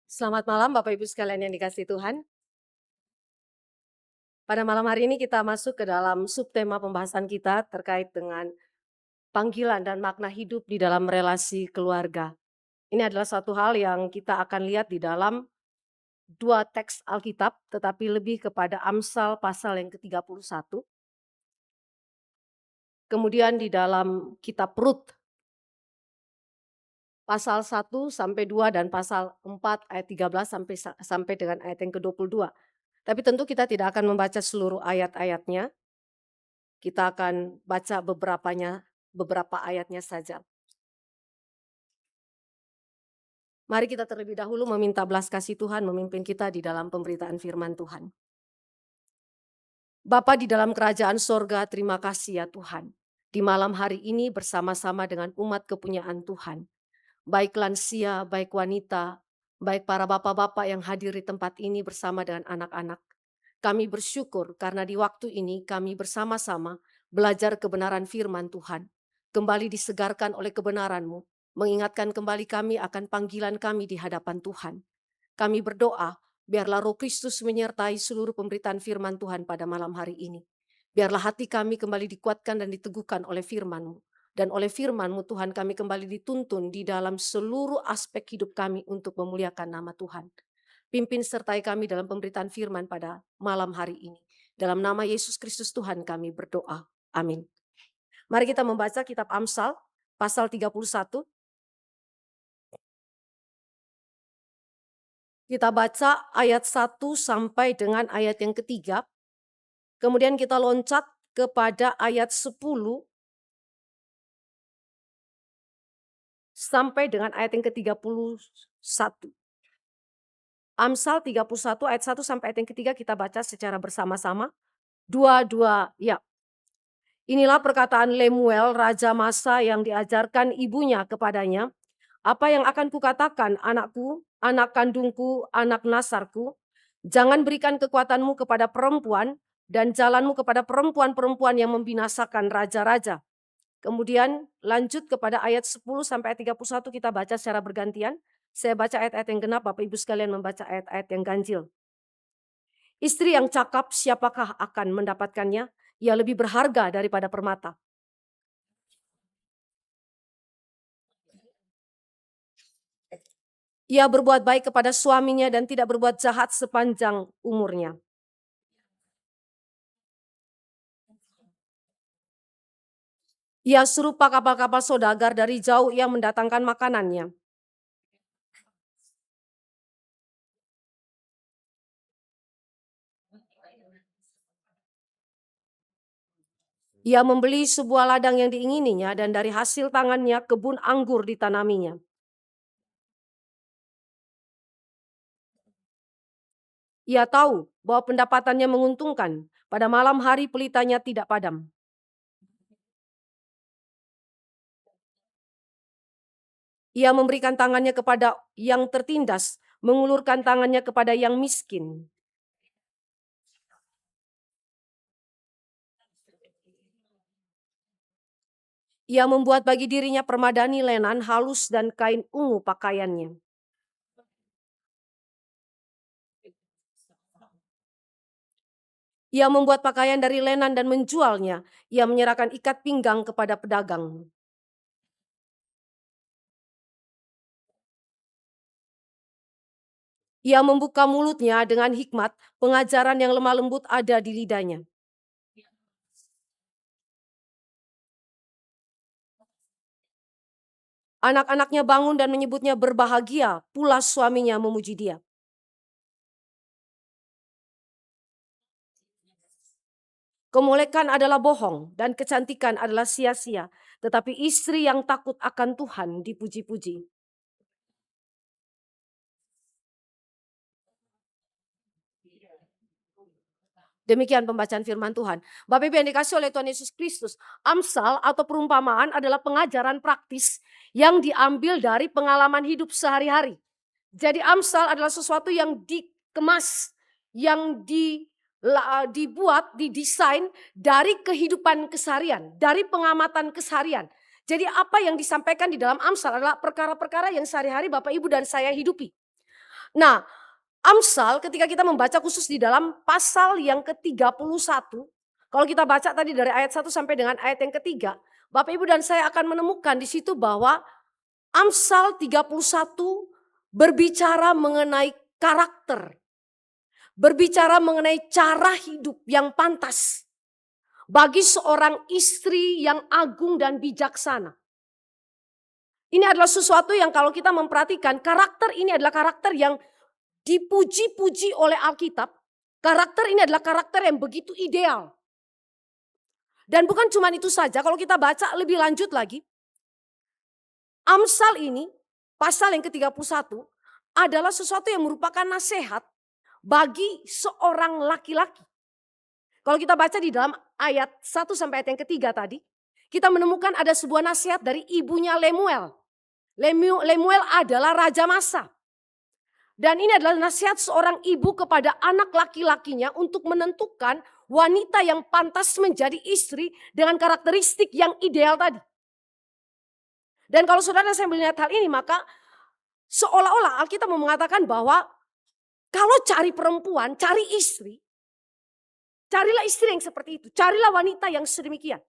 Selamat malam Bapak Ibu sekalian yang dikasihi Tuhan. Pada malam hari ini kita masuk ke dalam subtema pembahasan kita terkait dengan panggilan dan makna hidup di dalam relasi keluarga. Ini adalah satu hal yang kita akan lihat di dalam dua teks Alkitab, tetapi lebih kepada Amsal pasal yang ke-31. Kemudian di dalam kitab Rut pasal 1-2 dan pasal 4 ayat 13 sampai dengan ayat yang ke-22. Tapi tentu kita tidak akan membaca seluruh ayat-ayatnya. Kita akan baca beberapa ayatnya saja. Mari kita terlebih dahulu meminta belas kasih Tuhan memimpin kita di dalam pemberitaan firman Tuhan. Bapa di dalam kerajaan sorga, terima kasih ya Tuhan. Di malam hari ini bersama-sama dengan umat kepunyaan Tuhan. Baik lansia, baik wanita, baik para bapak-bapak yang hadir di tempat ini bersama dengan anak-anak. Kami bersyukur karena di waktu ini kami bersama-sama belajar kebenaran firman Tuhan. Kembali disegarkan oleh kebenaran-Mu, mengingatkan kembali kami akan panggilan kami di hadapan Tuhan. Kami berdoa, biarlah Roh Kristus menyertai seluruh pemberitaan firman Tuhan pada malam hari ini. Biarlah hati kami kembali dikuatkan dan diteguhkan oleh firman-Mu. Dan oleh firman-Mu Tuhan kami kembali dituntun di dalam seluruh aspek hidup kami untuk memuliakan nama Tuhan. Pimpin sertai kami dalam pemberitaan firman pada malam hari ini. Dalam nama Yesus Kristus Tuhan kami berdoa. Amin. Mari kita membaca kitab Amsal pasal 31. Kita baca ayat 1 sampai dengan ayat yang ketiga. Kemudian kita loncat kepada ayat 10 sampai dengan ayat yang ke-31. Amsal 31 ayat 1 sampai ayat yang ketiga kita baca secara bersama-sama. Dua-dua, ya. Inilah perkataan Lemuel, Raja Masa yang diajarkan ibunya kepadanya. Apa yang akan kukatakan anakku, anak kandungku, anak nasarku? Jangan berikan kekuatanmu kepada perempuan dan jalanmu kepada perempuan-perempuan yang membinasakan raja-raja. Kemudian lanjut kepada ayat 10 sampai ayat 31 kita baca secara bergantian. Saya baca ayat-ayat yang genap, Bapak Ibu sekalian membaca ayat-ayat yang ganjil. Istri yang cakap siapakah akan mendapatkannya? Ia lebih berharga daripada permata. Ia berbuat baik kepada suaminya dan tidak berbuat jahat sepanjang umurnya. Ia serupa kapal-kapal saudagar, dari jauh ia mendatangkan makanannya. Ia membeli sebuah ladang yang diingininya dan dari hasil tangannya kebun anggur ditanaminya. Ia tahu bahwa pendapatannya menguntungkan. Pada malam hari pelitanya tidak padam. Ia memberikan tangannya kepada yang tertindas, mengulurkan tangannya kepada yang miskin. Ia membuat bagi dirinya permadani lenan halus dan kain ungu pakaiannya. Ia membuat pakaian dari lenan dan menjualnya. Ia menyerahkan ikat pinggang kepada pedagang. Ia membuka mulutnya dengan hikmat, pengajaran yang lemah lembut ada di lidahnya. Anak-anaknya bangun dan menyebutnya berbahagia, pula suaminya memuji dia. Kemolekan adalah bohong dan kecantikan adalah sia-sia, tetapi istri yang takut akan Tuhan dipuji-puji. Demikian pembacaan firman Tuhan. Bapak Ibu yang dikasih oleh Tuhan Yesus Kristus, Amsal atau perumpamaan adalah pengajaran praktis yang diambil dari pengalaman hidup sehari-hari. Jadi Amsal adalah sesuatu yang dikemas, yang dibuat, didesain dari kehidupan keseharian, dari pengamatan keseharian. Jadi apa yang disampaikan di dalam Amsal adalah perkara-perkara yang sehari-hari Bapak Ibu dan saya hidupi. Nah, Amsal ketika kita membaca khusus di dalam pasal yang ke-31, kalau kita baca tadi dari ayat 1 sampai dengan ayat yang ketiga, Bapak Ibu dan saya akan menemukan di situ bahwa Amsal 31 berbicara mengenai karakter, berbicara mengenai cara hidup yang pantas bagi seorang istri yang agung dan bijaksana. Ini adalah sesuatu yang kalau kita memperhatikan, karakter ini adalah karakter yang dipuji-puji oleh Alkitab. Karakter ini adalah karakter yang begitu ideal. Dan bukan cuma itu saja, kalau kita baca lebih lanjut lagi, Amsal ini, pasal yang ke-31, adalah sesuatu yang merupakan nasihat bagi seorang laki-laki. Kalau kita baca di dalam ayat 1 sampai ayat yang ketiga tadi, kita menemukan ada sebuah nasihat dari ibunya Lemuel. Lemuel adalah raja Masa. Dan ini adalah nasihat seorang ibu kepada anak laki-lakinya untuk menentukan wanita yang pantas menjadi istri dengan karakteristik yang ideal tadi. Dan kalau saudara saya melihat hal ini, maka seolah-olah Alkitab mau mengatakan bahwa kalau cari perempuan, cari istri, carilah istri yang seperti itu. Carilah wanita yang sedemikian.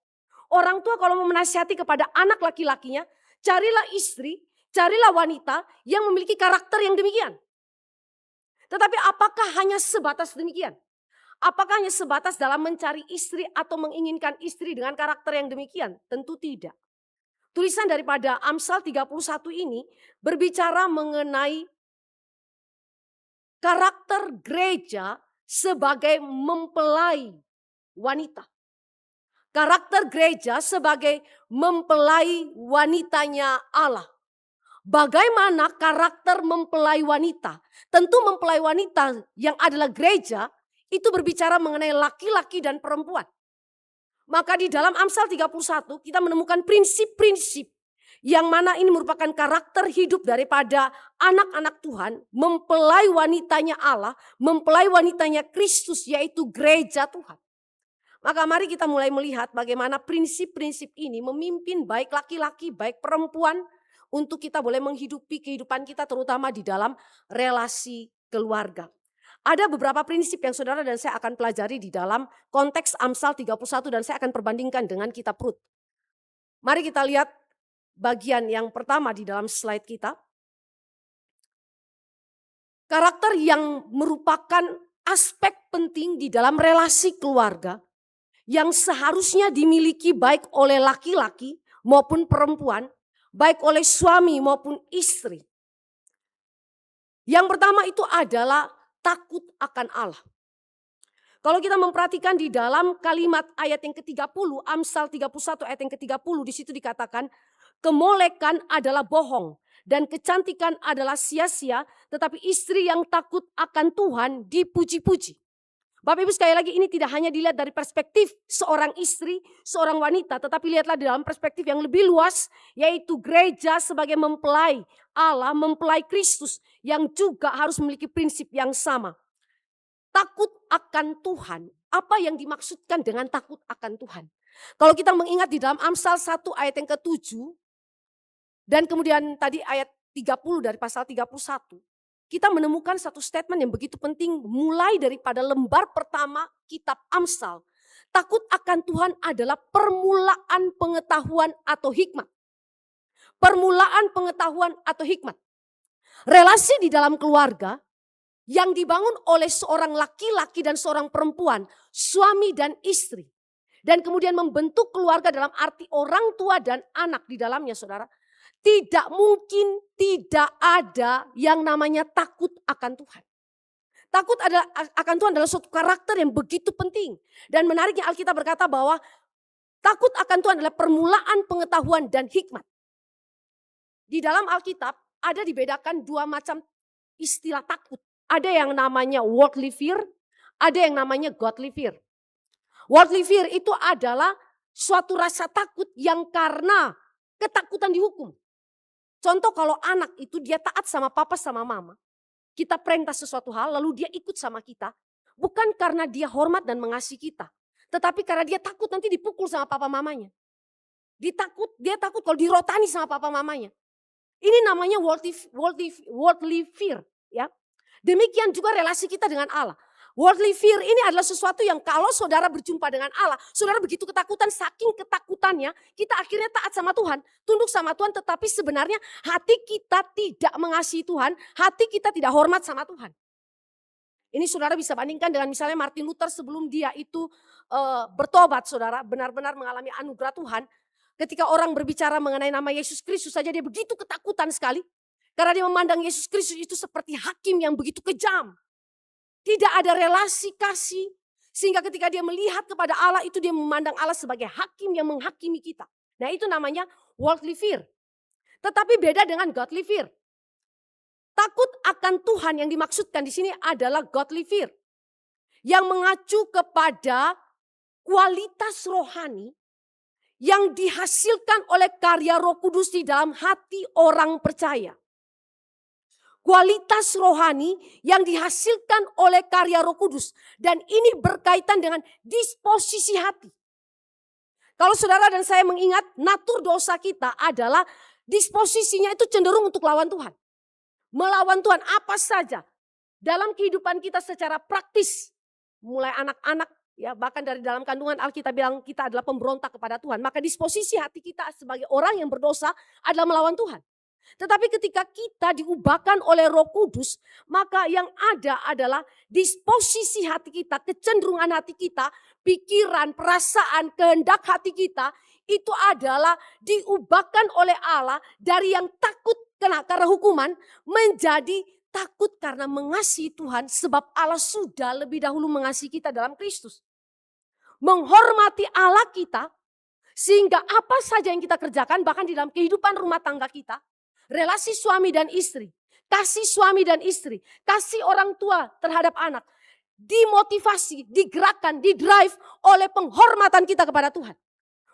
Orang tua kalau mau menasihati kepada anak laki-lakinya, carilah istri, carilah wanita yang memiliki karakter yang demikian. Tetapi apakah hanya sebatas demikian? Apakah hanya sebatas dalam mencari istri atau menginginkan istri dengan karakter yang demikian? Tentu tidak. Tulisan daripada Amsal 31 ini berbicara mengenai karakter gereja sebagai mempelai wanita. Karakter gereja sebagai mempelai wanitanya Allah. Bagaimana karakter mempelai wanita? Tentu mempelai wanita yang adalah gereja itu berbicara mengenai laki-laki dan perempuan. Maka di dalam Amsal 31 kita menemukan prinsip-prinsip yang mana ini merupakan karakter hidup daripada anak-anak Tuhan, mempelai wanitanya Allah, mempelai wanitanya Kristus yaitu gereja Tuhan. Maka mari kita mulai melihat bagaimana prinsip-prinsip ini memimpin baik laki-laki, baik perempuan untuk kita boleh menghidupi kehidupan kita terutama di dalam relasi keluarga. Ada beberapa prinsip yang saudara dan saya akan pelajari di dalam konteks Amsal 31 dan saya akan perbandingkan dengan kitab Rut. Mari kita lihat bagian yang pertama di dalam slide kita. Karakter yang merupakan aspek penting di dalam relasi keluarga yang seharusnya dimiliki baik oleh laki-laki maupun perempuan, baik oleh suami maupun istri. Yang pertama itu adalah takut akan Allah. Kalau kita memperhatikan di dalam kalimat ayat yang ke-30, Amsal 31 ayat yang ke-30 di situ dikatakan, kemolekan adalah bohong dan kecantikan adalah sia-sia, tetapi istri yang takut akan Tuhan dipuji-puji. Bapak Ibu sekali lagi ini tidak hanya dilihat dari perspektif seorang istri, seorang wanita, tetapi lihatlah di dalam perspektif yang lebih luas, yaitu gereja sebagai mempelai Allah, mempelai Kristus yang juga harus memiliki prinsip yang sama. Takut akan Tuhan, apa yang dimaksudkan dengan takut akan Tuhan? Kalau kita mengingat di dalam Amsal 1 ayat yang ke-7, dan kemudian tadi ayat 30 dari pasal 31, kita menemukan satu statement yang begitu penting mulai daripada lembar pertama kitab Amsal. Takut akan Tuhan adalah permulaan pengetahuan atau hikmat. Permulaan pengetahuan atau hikmat. Relasi di dalam keluarga yang dibangun oleh seorang laki-laki dan seorang perempuan, suami dan istri. Dan kemudian membentuk keluarga dalam arti orang tua dan anak di dalamnya, saudara. Tidak mungkin tidak ada yang namanya takut akan Tuhan. Takut akan Tuhan adalah suatu karakter yang begitu penting. Dan menariknya Alkitab berkata bahwa takut akan Tuhan adalah permulaan pengetahuan dan hikmat. Di dalam Alkitab ada dibedakan dua macam istilah takut. Ada yang namanya worldly fear, ada yang namanya godly fear. Worldly fear itu adalah suatu rasa takut yang karena ketakutan dihukum. Contoh kalau anak itu dia taat sama papa sama mama. Kita perintah sesuatu hal lalu dia ikut sama kita. Bukan karena dia hormat dan mengasihi kita. Tetapi karena dia takut nanti dipukul sama papa mamanya. Dia takut kalau dirotani sama papa mamanya. Ini namanya worldly fear. Ya. Demikian juga relasi kita dengan Allah. Worldly fear ini adalah sesuatu yang kalau saudara berjumpa dengan Allah, saudara begitu ketakutan, saking ketakutannya, kita akhirnya taat sama Tuhan, tunduk sama Tuhan, tetapi sebenarnya hati kita tidak mengasihi Tuhan, hati kita tidak hormat sama Tuhan. Ini saudara bisa bandingkan dengan misalnya Martin Luther sebelum dia itu bertobat, saudara, benar-benar mengalami anugerah Tuhan. Ketika orang berbicara mengenai nama Yesus Kristus saja dia begitu ketakutan sekali. Karena dia memandang Yesus Kristus itu seperti hakim yang begitu kejam. Tidak ada relasi kasih. Sehingga ketika dia melihat kepada Allah itu dia memandang Allah sebagai hakim yang menghakimi kita. Nah itu namanya worldly fear. Tetapi beda dengan godly fear. Takut akan Tuhan yang dimaksudkan di sini adalah godly fear. Yang mengacu kepada kualitas rohani yang dihasilkan oleh karya Roh Kudus di dalam hati orang percaya. Kualitas rohani yang dihasilkan oleh karya Roh Kudus. Dan ini berkaitan dengan disposisi hati. Kalau saudara dan saya mengingat natur dosa kita adalah disposisinya itu cenderung untuk lawan Tuhan. Melawan Tuhan apa saja. Dalam kehidupan kita secara praktis. Mulai anak-anak ya bahkan dari dalam kandungan Alkitab bilang kita adalah pemberontak kepada Tuhan. Maka disposisi hati kita sebagai orang yang berdosa adalah melawan Tuhan. Tetapi ketika kita diubahkan oleh Roh Kudus, maka yang ada adalah disposisi hati kita, kecenderungan hati kita, pikiran, perasaan, kehendak hati kita, itu adalah diubahkan oleh Allah dari yang takut karena hukuman, menjadi takut karena mengasihi Tuhan, sebab Allah sudah lebih dahulu mengasihi kita dalam Kristus. Menghormati Allah kita, sehingga apa saja yang kita kerjakan, bahkan di dalam kehidupan rumah tangga kita, relasi suami dan istri, kasih suami dan istri, kasih orang tua terhadap anak, dimotivasi, digerakkan, didrive oleh penghormatan kita kepada Tuhan.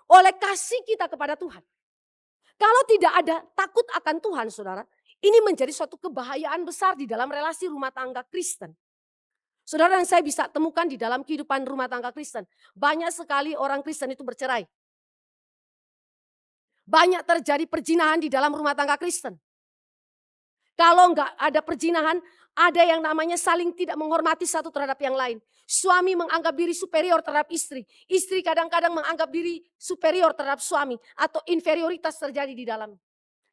Oleh kasih kita kepada Tuhan. Kalau tidak ada takut akan Tuhan saudara, ini menjadi suatu kebahayaan besar di dalam relasi rumah tangga Kristen. Saudara dan saya bisa temukan di dalam kehidupan rumah tangga Kristen. Banyak sekali orang Kristen itu bercerai. Banyak terjadi perzinahan di dalam rumah tangga Kristen. Kalau enggak ada perzinahan, ada yang namanya saling tidak menghormati satu terhadap yang lain. Suami menganggap diri superior terhadap istri. Istri kadang-kadang menganggap diri superior terhadap suami. Atau inferioritas terjadi di dalam.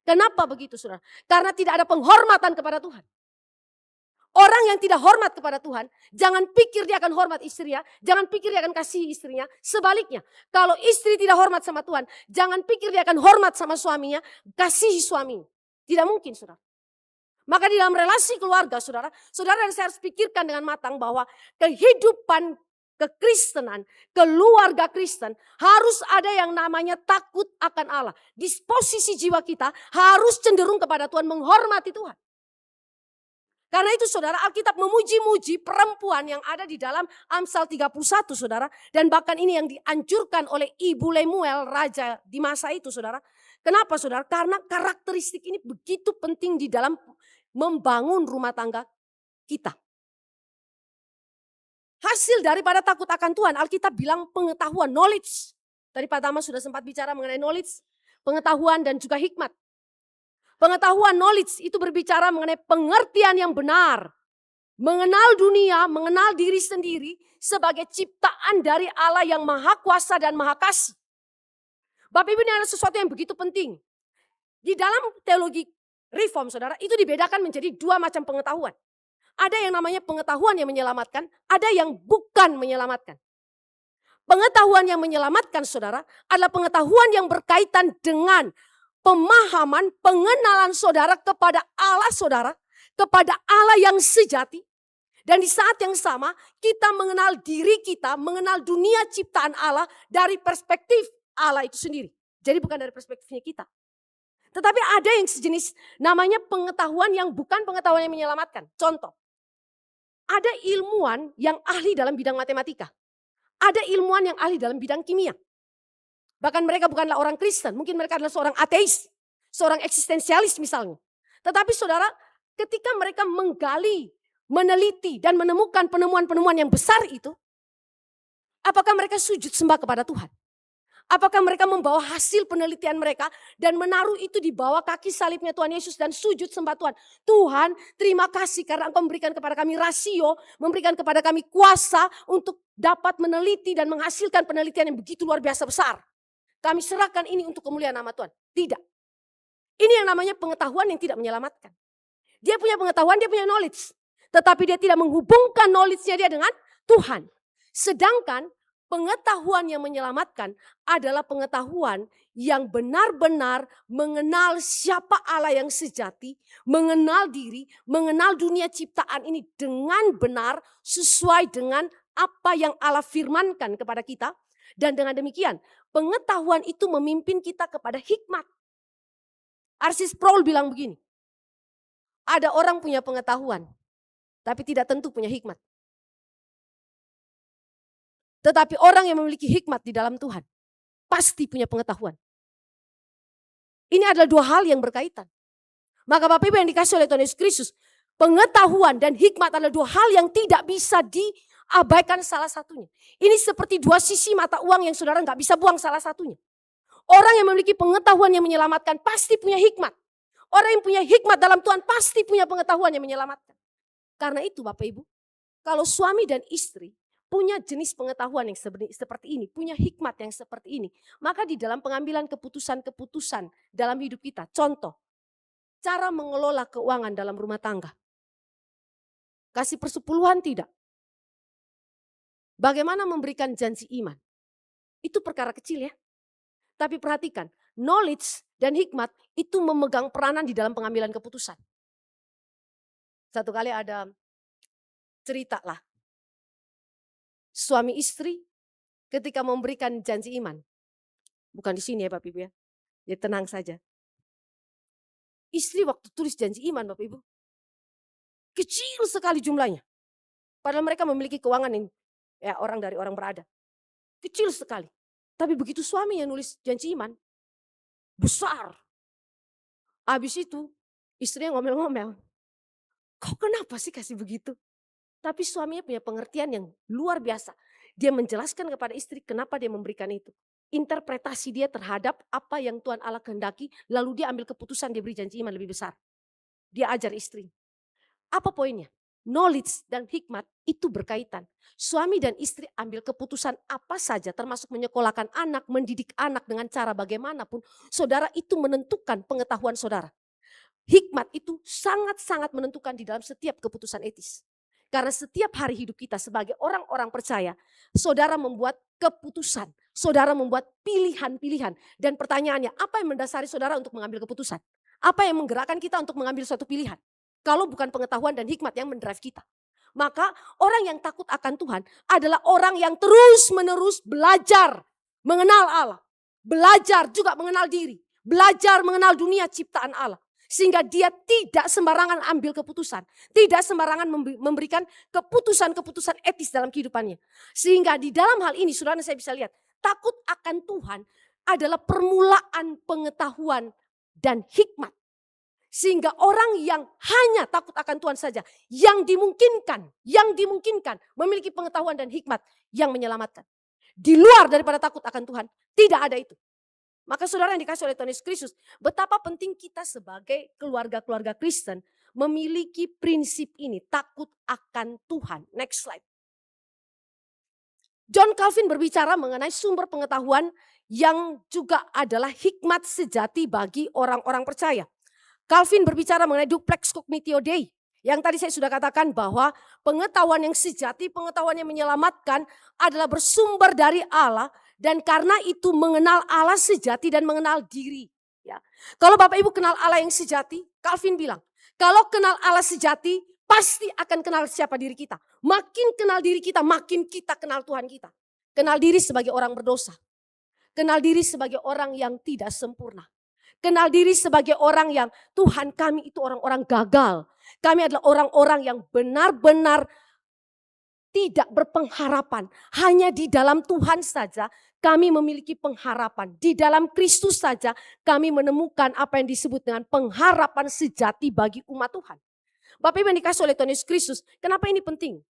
Kenapa begitu saudara? Karena tidak ada penghormatan kepada Tuhan. Orang yang tidak hormat kepada Tuhan, jangan pikir dia akan hormat istrinya, jangan pikir dia akan kasihi istrinya. Sebaliknya, kalau istri tidak hormat sama Tuhan, jangan pikir dia akan hormat sama suaminya, kasihi suaminya. Tidak mungkin saudara. Maka di dalam relasi keluarga saudara, saudara dan saya harus pikirkan dengan matang bahwa kehidupan kekristenan, keluarga Kristen harus ada yang namanya takut akan Allah. Disposisi jiwa kita harus cenderung kepada Tuhan, menghormati Tuhan. Karena itu saudara, Alkitab memuji-muji perempuan yang ada di dalam Amsal 31 saudara. Dan bahkan ini yang dianjurkan oleh Ibu Lemuel, raja di masa itu saudara. Kenapa saudara? Karena karakteristik ini begitu penting di dalam membangun rumah tangga kita. Hasil daripada takut akan Tuhan, Alkitab bilang pengetahuan, knowledge. Tadi Pak Tama sudah sempat bicara mengenai knowledge, pengetahuan dan juga hikmat. Pengetahuan knowledge itu berbicara mengenai pengertian yang benar. Mengenal dunia, mengenal diri sendiri sebagai ciptaan dari Allah yang maha kuasa dan maha kasih. Bapak Ibu, ini adalah sesuatu yang begitu penting. Di dalam teologi reform saudara, itu dibedakan menjadi dua macam pengetahuan. Ada yang namanya pengetahuan yang menyelamatkan, ada yang bukan menyelamatkan. Pengetahuan yang menyelamatkan saudara adalah pengetahuan yang berkaitan dengan pemahaman, pengenalan saudara kepada Allah saudara, kepada Allah yang sejati. Dan di saat yang sama kita mengenal diri kita, mengenal dunia ciptaan Allah dari perspektif Allah itu sendiri. Jadi bukan dari perspektifnya kita. Tetapi ada yang sejenis namanya pengetahuan yang bukan pengetahuan yang menyelamatkan. Contoh, ada ilmuwan yang ahli dalam bidang matematika. Ada ilmuwan yang ahli dalam bidang kimia. Bahkan mereka bukanlah orang Kristen, mungkin mereka adalah seorang ateis, seorang eksistensialis misalnya. Tetapi saudara, ketika mereka menggali, meneliti dan menemukan penemuan-penemuan yang besar itu, apakah mereka sujud sembah kepada Tuhan? Apakah mereka membawa hasil penelitian mereka dan menaruh itu di bawah kaki salibnya Tuhan Yesus dan sujud sembah Tuhan. Tuhan, terima kasih karena Engkau memberikan kepada kami rasio, memberikan kepada kami kuasa untuk dapat meneliti dan menghasilkan penelitian yang begitu luar biasa besar. Kami serahkan ini untuk kemuliaan nama Tuhan. Tidak. Ini yang namanya pengetahuan yang tidak menyelamatkan. Dia punya pengetahuan, dia punya knowledge. Tetapi dia tidak menghubungkan knowledge-nya dia dengan Tuhan. Sedangkan pengetahuan yang menyelamatkan adalah pengetahuan yang benar-benar mengenal siapa Allah yang sejati, mengenal diri, mengenal dunia ciptaan ini dengan benar sesuai dengan apa yang Allah firmankan kepada kita. Dan dengan demikian pengetahuan itu memimpin kita kepada hikmat. R.C. Sproul bilang begini, ada orang punya pengetahuan, tapi tidak tentu punya hikmat. Tetapi orang yang memiliki hikmat di dalam Tuhan, pasti punya pengetahuan. Ini adalah dua hal yang berkaitan. Maka Bapak Ibu yang dikasih oleh Tuhan Yesus Kristus, pengetahuan dan hikmat adalah dua hal yang tidak bisa diabaikan salah satunya. Ini seperti dua sisi mata uang yang saudara nggak bisa buang salah satunya. Orang yang memiliki pengetahuan yang menyelamatkan pasti punya hikmat. Orang yang punya hikmat dalam Tuhan pasti punya pengetahuan yang menyelamatkan. Karena itu Bapak Ibu, kalau suami dan istri punya jenis pengetahuan yang seperti ini, punya hikmat yang seperti ini, maka di dalam pengambilan keputusan-keputusan dalam hidup kita, contoh, cara mengelola keuangan dalam rumah tangga. Kasih persepuluhan tidak. Bagaimana memberikan janji iman. Itu perkara kecil ya. Tapi perhatikan, knowledge dan hikmat itu memegang peranan di dalam pengambilan keputusan. Satu kali ada cerita lah. Suami istri ketika memberikan janji iman. Bukan di sini ya Bapak Ibu ya. Ya tenang saja. Istri waktu tulis janji iman Bapak Ibu. Kecil sekali jumlahnya. Padahal mereka memiliki keuangan yang ya orang dari orang berada. Kecil sekali. Tapi begitu suami yang nulis janji iman. Besar. Habis itu istrinya ngomel-ngomel. Kok kenapa sih kasih begitu? Tapi suaminya punya pengertian yang luar biasa. Dia menjelaskan kepada istri kenapa dia memberikan itu. Interpretasi dia terhadap apa yang Tuhan Allah kehendaki. Lalu dia ambil keputusan, dia beri janji iman lebih besar. Dia ajar istri. Apa poinnya? Knowledge dan hikmat itu berkaitan. Suami dan istri ambil keputusan apa saja termasuk menyekolahkan anak, mendidik anak dengan cara bagaimanapun. Saudara itu menentukan pengetahuan saudara. Hikmat itu sangat-sangat menentukan di dalam setiap keputusan etis. Karena setiap hari hidup kita sebagai orang-orang percaya, saudara membuat keputusan, saudara membuat pilihan-pilihan. Dan pertanyaannya, apa yang mendasari saudara untuk mengambil keputusan? Apa yang menggerakkan kita untuk mengambil suatu pilihan? Kalau bukan pengetahuan dan hikmat yang mendrive kita. Maka orang yang takut akan Tuhan adalah orang yang terus-menerus belajar mengenal Allah. Belajar juga mengenal diri. Belajar mengenal dunia ciptaan Allah. Sehingga dia tidak sembarangan ambil keputusan. Tidak sembarangan memberikan keputusan-keputusan etis dalam kehidupannya. Sehingga di dalam hal ini saudara saya bisa lihat. Takut akan Tuhan adalah permulaan pengetahuan dan hikmat. Sehingga orang yang hanya takut akan Tuhan saja. Yang dimungkinkan memiliki pengetahuan dan hikmat yang menyelamatkan. Di luar daripada takut akan Tuhan tidak ada itu. Maka saudara yang dikasih oleh Tuhan Yesus Kristus, betapa penting kita sebagai keluarga-keluarga Kristen memiliki prinsip ini, takut akan Tuhan. Next slide. John Calvin berbicara mengenai sumber pengetahuan yang juga adalah hikmat sejati bagi orang-orang percaya. Calvin berbicara mengenai duplex cognitio Dei. Yang tadi saya sudah katakan bahwa pengetahuan yang sejati, pengetahuan yang menyelamatkan adalah bersumber dari Allah. Dan karena itu mengenal Allah sejati dan mengenal diri. Ya. Kalau Bapak Ibu kenal Allah yang sejati, Calvin bilang, kalau kenal Allah sejati, pasti akan kenal siapa diri kita. Makin kenal diri kita, makin kita kenal Tuhan kita. Kenal diri sebagai orang berdosa. Kenal diri sebagai orang yang tidak sempurna. Kenal diri sebagai orang yang Tuhan kami itu orang-orang gagal. Kami adalah orang-orang yang benar-benar tidak berpengharapan. Hanya di dalam Tuhan saja kami memiliki pengharapan. Di dalam Kristus saja kami menemukan apa yang disebut dengan pengharapan sejati bagi umat Tuhan. Bapak Ibu yang dikasih oleh Tuhan Yesus Kristus, kenapa ini penting?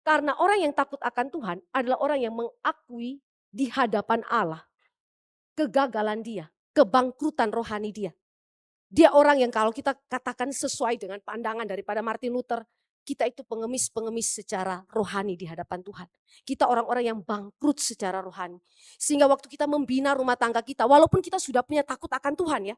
Karena orang yang takut akan Tuhan adalah orang yang mengakui di hadapan Allah kegagalan dia, kebangkrutan rohani dia. Dia orang yang kalau kita katakan sesuai dengan pandangan daripada Martin Luther, kita itu pengemis-pengemis secara rohani di hadapan Tuhan. Kita orang-orang yang bangkrut secara rohani. Sehingga waktu kita membina rumah tangga kita, walaupun kita sudah punya takut akan Tuhan ya,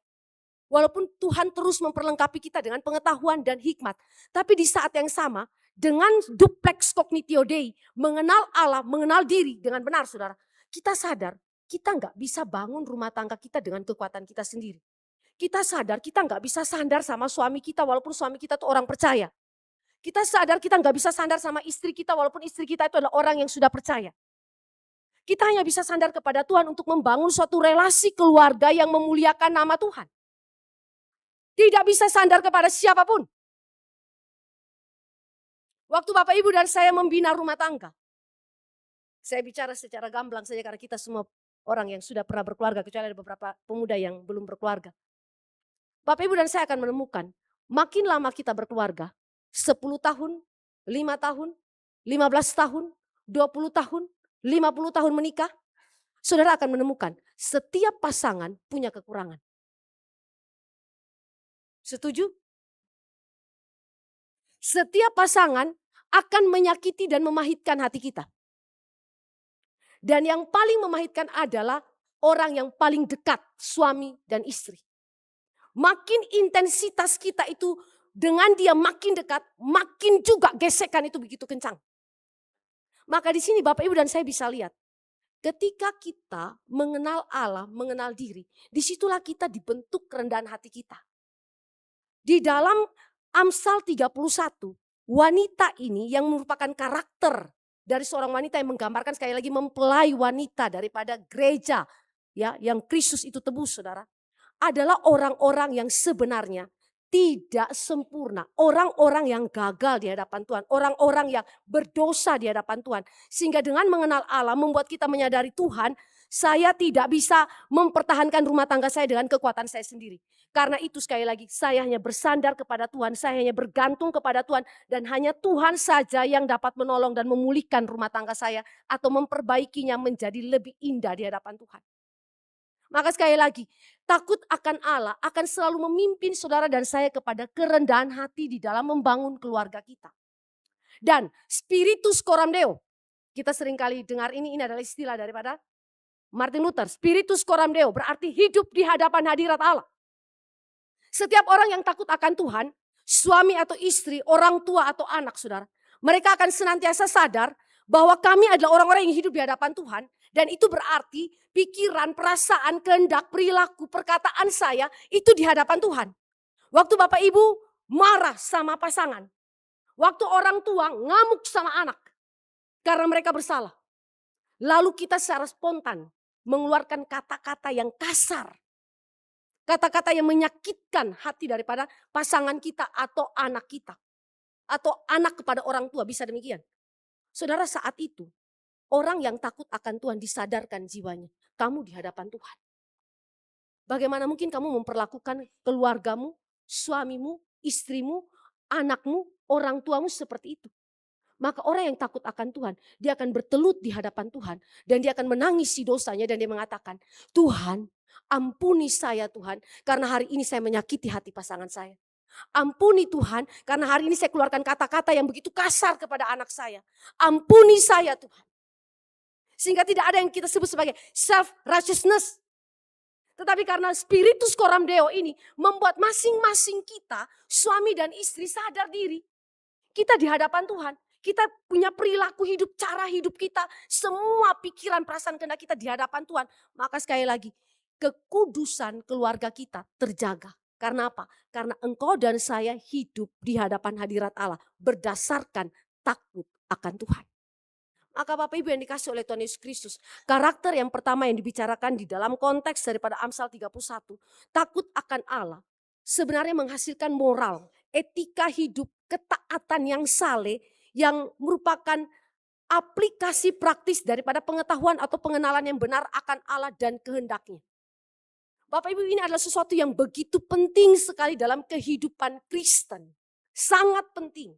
walaupun Tuhan terus memperlengkapi kita dengan pengetahuan dan hikmat. Tapi di saat yang sama, dengan duplex cognitio Dei, mengenal Allah, mengenal diri dengan benar saudara. Kita sadar, kita nggak bisa bangun rumah tangga kita dengan kekuatan kita sendiri. Kita sadar kita nggak bisa sandar sama suami kita walaupun suami kita tuh orang percaya. Kita sadar kita nggak bisa sandar sama istri kita walaupun istri kita itu adalah orang yang sudah percaya. Kita hanya bisa sandar kepada Tuhan untuk membangun suatu relasi keluarga yang memuliakan nama Tuhan. Tidak bisa sandar kepada siapapun. Waktu Bapak Ibu dan saya membina rumah tangga. Saya bicara secara gamblang saja karena kita semua orang yang sudah pernah berkeluarga. Kecuali ada beberapa pemuda yang belum berkeluarga. Bapak Ibu dan saya akan menemukan, makin lama kita berkeluarga, 10 tahun, 5 tahun, 15 tahun, 20 tahun, 50 tahun menikah, saudara akan menemukan setiap pasangan punya kekurangan. Setuju? Setiap pasangan akan menyakiti dan memahitkan hati kita. Dan yang paling memahitkan adalah orang yang paling dekat, suami dan istri. Makin intensitas kita itu dengan dia makin dekat, makin juga gesekan itu begitu kencang. Maka di sini Bapak Ibu dan saya bisa lihat, ketika kita mengenal Allah, mengenal diri, disitulah kita dibentuk kerendahan hati kita. Di dalam Amsal 31, wanita ini yang merupakan karakter dari seorang wanita yang menggambarkan sekali lagi mempelai wanita daripada gereja ya yang Kristus itu tebus saudara. Adalah orang-orang yang sebenarnya tidak sempurna. Orang-orang yang gagal di hadapan Tuhan. Orang-orang yang berdosa di hadapan Tuhan. Sehingga dengan mengenal Allah membuat kita menyadari Tuhan, saya tidak bisa mempertahankan rumah tangga saya dengan kekuatan saya sendiri. Karena itu sekali lagi saya hanya bersandar kepada Tuhan. Saya hanya bergantung kepada Tuhan. Dan hanya Tuhan saja yang dapat menolong dan memulihkan rumah tangga saya. Atau memperbaikinya menjadi lebih indah di hadapan Tuhan. Maka sekali lagi, takut akan Allah akan selalu memimpin saudara dan saya kepada kerendahan hati di dalam membangun keluarga kita. Dan spiritus coram Deo, kita seringkali dengar ini adalah istilah daripada Martin Luther. Spiritus coram Deo berarti hidup di hadapan hadirat Allah. Setiap orang yang takut akan Tuhan, suami atau istri, orang tua atau anak saudara, mereka akan senantiasa sadar bahwa kami adalah orang-orang yang hidup di hadapan Tuhan. Dan itu berarti pikiran, perasaan, kehendak, perilaku, perkataan saya itu di hadapan Tuhan. Waktu Bapak Ibu marah sama pasangan. Waktu orang tua ngamuk sama anak. Karena mereka bersalah. Lalu kita secara spontan mengeluarkan kata-kata yang kasar. Kata-kata yang menyakitkan hati daripada pasangan kita atau anak kita. Atau anak kepada orang tua, bisa demikian. Saudara, saat itu orang yang takut akan Tuhan disadarkan jiwanya. Kamu di hadapan Tuhan. Bagaimana mungkin kamu memperlakukan keluargamu, suamimu, istrimu, anakmu, orang tuamu seperti itu. Maka orang yang takut akan Tuhan, dia akan bertelut di hadapan Tuhan. Dan dia akan menangisi dosanya dan dia mengatakan, Tuhan ampuni saya Tuhan, karena hari ini saya menyakiti hati pasangan saya. Ampuni Tuhan, karena hari ini saya keluarkan kata-kata yang begitu kasar kepada anak saya. Ampuni saya Tuhan. Sehingga tidak ada yang kita sebut sebagai self-righteousness. Tetapi karena spiritus coram Deo ini membuat masing-masing kita, suami dan istri sadar diri. Kita di hadapan Tuhan. Kita punya perilaku hidup, cara hidup kita. Semua pikiran, perasaan, kehendak kita di hadapan Tuhan. Maka sekali lagi, kekudusan keluarga kita terjaga. Karena apa? Karena engkau dan saya hidup di hadapan hadirat Allah. Berdasarkan takut akan Tuhan. Maka Bapak Ibu yang dikasih oleh Tuhan Yesus Kristus, karakter yang pertama yang dibicarakan di dalam konteks daripada Amsal 31, takut akan Allah, sebenarnya menghasilkan moral, etika hidup, ketaatan yang saleh, yang merupakan aplikasi praktis daripada pengetahuan atau pengenalan yang benar akan Allah dan kehendaknya. Bapak Ibu, ini adalah sesuatu yang begitu penting sekali dalam kehidupan Kristen. Sangat penting.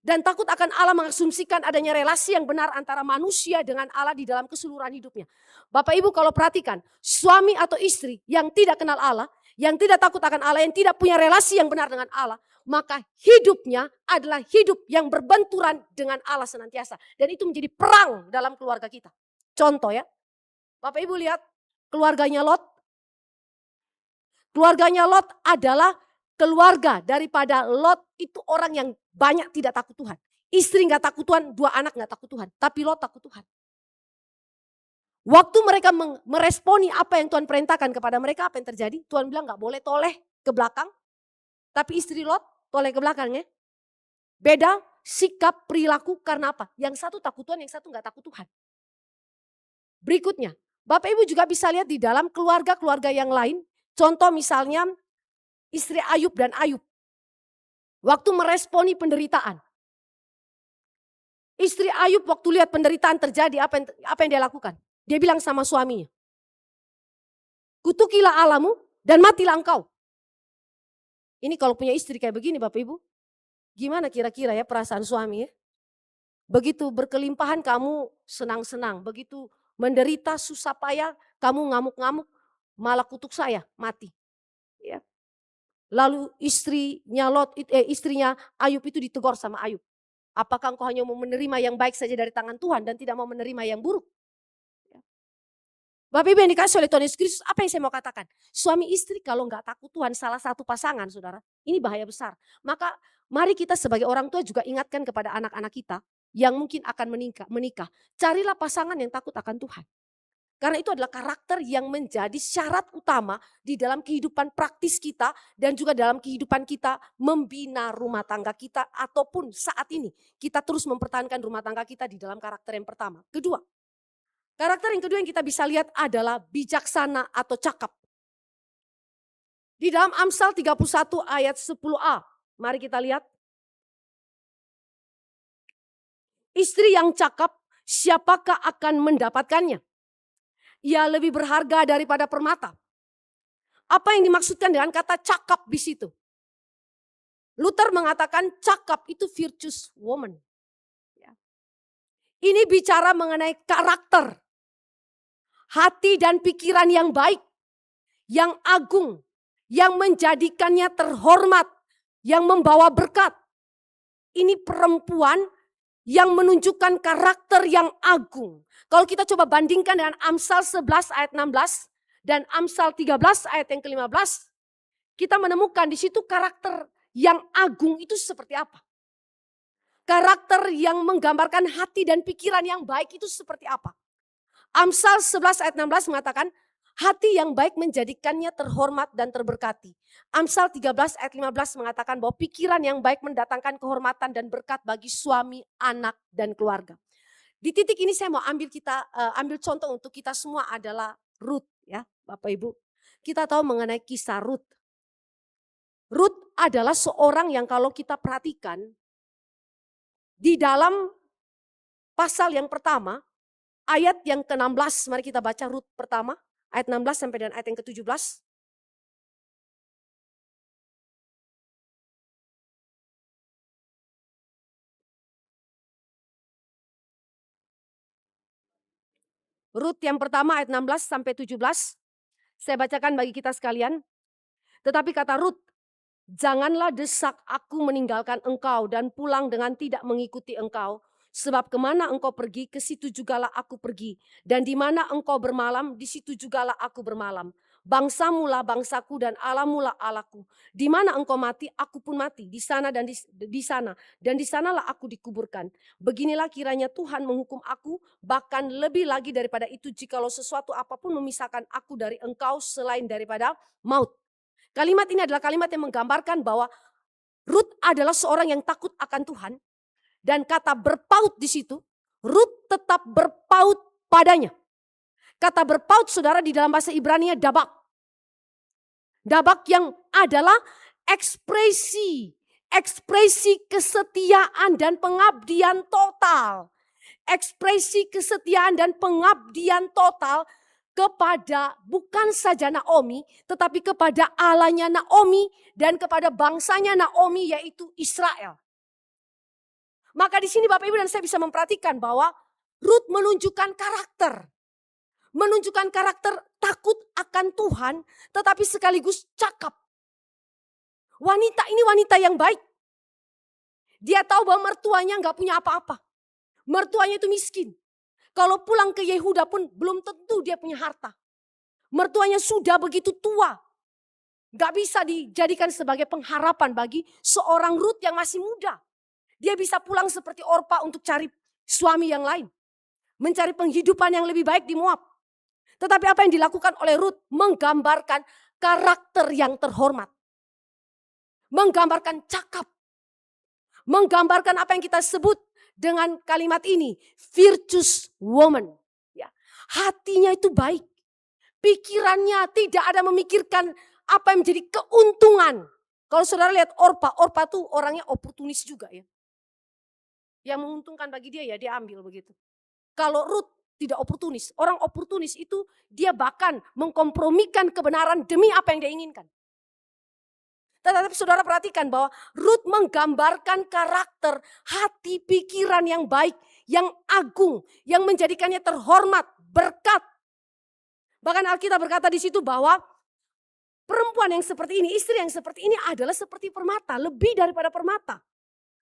Dan takut akan Allah mengasumsikan adanya relasi yang benar antara manusia dengan Allah di dalam keseluruhan hidupnya. Bapak Ibu kalau perhatikan, suami atau istri yang tidak kenal Allah, yang tidak takut akan Allah, yang tidak punya relasi yang benar dengan Allah, maka hidupnya adalah hidup yang berbenturan dengan Allah senantiasa. Dan itu menjadi perang dalam keluarga kita. Contoh ya, Bapak Ibu lihat keluarganya Lot. Keluarganya Lot adalah keluarga daripada Lot itu orang yang banyak tidak takut Tuhan. Istri gak takut Tuhan, 2 anak gak takut Tuhan. Tapi Lot takut Tuhan. Waktu mereka meresponi apa yang Tuhan perintahkan kepada mereka, apa yang terjadi? Tuhan bilang gak boleh toleh ke belakang. Tapi istri Lot toleh ke belakangnya. Beda sikap perilaku karena apa? Yang satu takut Tuhan, yang satu gak takut Tuhan. Berikutnya, Bapak Ibu juga bisa lihat di dalam keluarga-keluarga yang lain. Contoh misalnya istri Ayub dan Ayub. Waktu meresponi penderitaan. Istri Ayub waktu lihat penderitaan terjadi, apa yang dia lakukan? Dia bilang sama suaminya, kutukilah Allahmu dan matilah engkau. Ini kalau punya istri kayak begini Bapak Ibu, gimana kira-kira ya perasaan suami ya? Begitu berkelimpahan kamu senang-senang, begitu menderita susah payah kamu ngamuk-ngamuk, malah kutuk saya mati. Ya. Lalu istrinya Ayub itu ditegur sama Ayub. Apakah engkau hanya mau menerima yang baik saja dari tangan Tuhan dan tidak mau menerima yang buruk? Bapak Ibu yang dikasih oleh Tuhan Yesus Kristus, apa yang saya mau katakan? Suami istri kalau nggak takut Tuhan salah satu pasangan saudara, ini bahaya besar. Maka mari kita sebagai orang tua juga ingatkan kepada anak-anak kita yang mungkin akan menikah. Carilah pasangan yang takut akan Tuhan. Karena itu adalah karakter yang menjadi syarat utama di dalam kehidupan praktis kita dan juga dalam kehidupan kita membina rumah tangga kita ataupun saat ini kita terus mempertahankan rumah tangga kita di dalam karakter yang pertama. Kedua, karakter yang kedua yang kita bisa lihat adalah bijaksana atau cakap. Di dalam Amsal 31 ayat 10a, mari kita lihat. Istri yang cakap, siapakah akan mendapatkannya? Ia lebih berharga daripada permata. Apa yang dimaksudkan dengan kata cakap di situ? Luther mengatakan cakap itu virtuous woman. Ini bicara mengenai karakter, hati dan pikiran yang baik, yang agung, yang menjadikannya terhormat, yang membawa berkat. Ini perempuan yang menunjukkan karakter yang agung. Kalau kita coba bandingkan dengan Amsal 11 ayat 16 dan Amsal 13 ayat yang ke-15, kita menemukan di situ karakter yang agung itu seperti apa. Karakter yang menggambarkan hati dan pikiran yang baik itu seperti apa. Amsal 11 ayat 16 mengatakan, hati yang baik menjadikannya terhormat dan terberkati. Amsal 13 ayat 15 mengatakan bahwa pikiran yang baik mendatangkan kehormatan dan berkat bagi suami, anak, dan keluarga. Di titik ini saya mau ambil contoh untuk kita semua adalah Ruth ya Bapak Ibu. Kita tahu mengenai kisah Ruth. Ruth adalah seorang yang kalau kita perhatikan di dalam pasal yang pertama ayat yang ke-16, mari kita baca Ruth pertama ayat 16 sampai dengan ayat yang ke-17. Ruth yang pertama ayat 16 sampai 17. Saya bacakan bagi kita sekalian. Tetapi kata Ruth, janganlah desak aku meninggalkan engkau dan pulang dengan tidak mengikuti engkau. Sebab kemana engkau pergi, ke situ jugalah aku pergi. Dan di mana engkau bermalam, di situ jugalah aku bermalam. Bangsamu lah bangsaku dan Allahmu lah Allahku. Di mana engkau mati, aku pun mati. Di sana dan di sana. Dan di sanalah aku dikuburkan. Beginilah kiranya Tuhan menghukum aku, bahkan lebih lagi daripada itu jikalau sesuatu apapun memisahkan aku dari engkau selain daripada maut. Kalimat ini adalah kalimat yang menggambarkan bahwa Ruth adalah seorang yang takut akan Tuhan. Dan kata berpaut di situ, Ruth tetap berpaut padanya. Kata berpaut saudara di dalam bahasa Ibrani dabak. Dabak yang adalah ekspresi kesetiaan dan pengabdian total. Ekspresi kesetiaan dan pengabdian total kepada bukan saja Naomi, tetapi kepada Allahnya Naomi dan kepada bangsanya Naomi yaitu Israel. Maka di sini Bapak Ibu dan saya bisa memperhatikan bahwa Rut menunjukkan karakter. Menunjukkan karakter takut akan Tuhan, tetapi sekaligus cakap. Wanita ini wanita yang baik. Dia tahu bahwa mertuanya nggak punya apa-apa. Mertuanya itu miskin. Kalau pulang ke Yehuda pun belum tentu dia punya harta. Mertuanya sudah begitu tua. Gak bisa dijadikan sebagai pengharapan bagi seorang Rut yang masih muda. Dia bisa pulang seperti Orpa untuk cari suami yang lain. Mencari penghidupan yang lebih baik di Moab. Tetapi apa yang dilakukan oleh Rut menggambarkan karakter yang terhormat. Menggambarkan cakap. Menggambarkan apa yang kita sebut dengan kalimat ini, virtuous woman. Ya, hatinya itu baik. Pikirannya tidak ada memikirkan apa yang menjadi keuntungan. Kalau saudara lihat Orpa tuh orangnya oportunis juga ya. Yang menguntungkan bagi dia ya dia ambil begitu. Kalau Ruth tidak oportunis. Orang oportunis itu dia bahkan mengkompromikan kebenaran demi apa yang dia inginkan. Tetapi saudara perhatikan bahwa Ruth menggambarkan karakter, hati, pikiran yang baik, yang agung, yang menjadikannya terhormat, berkat. Bahkan Alkitab berkata di situ bahwa perempuan yang seperti ini, istri yang seperti ini adalah seperti permata, lebih daripada permata.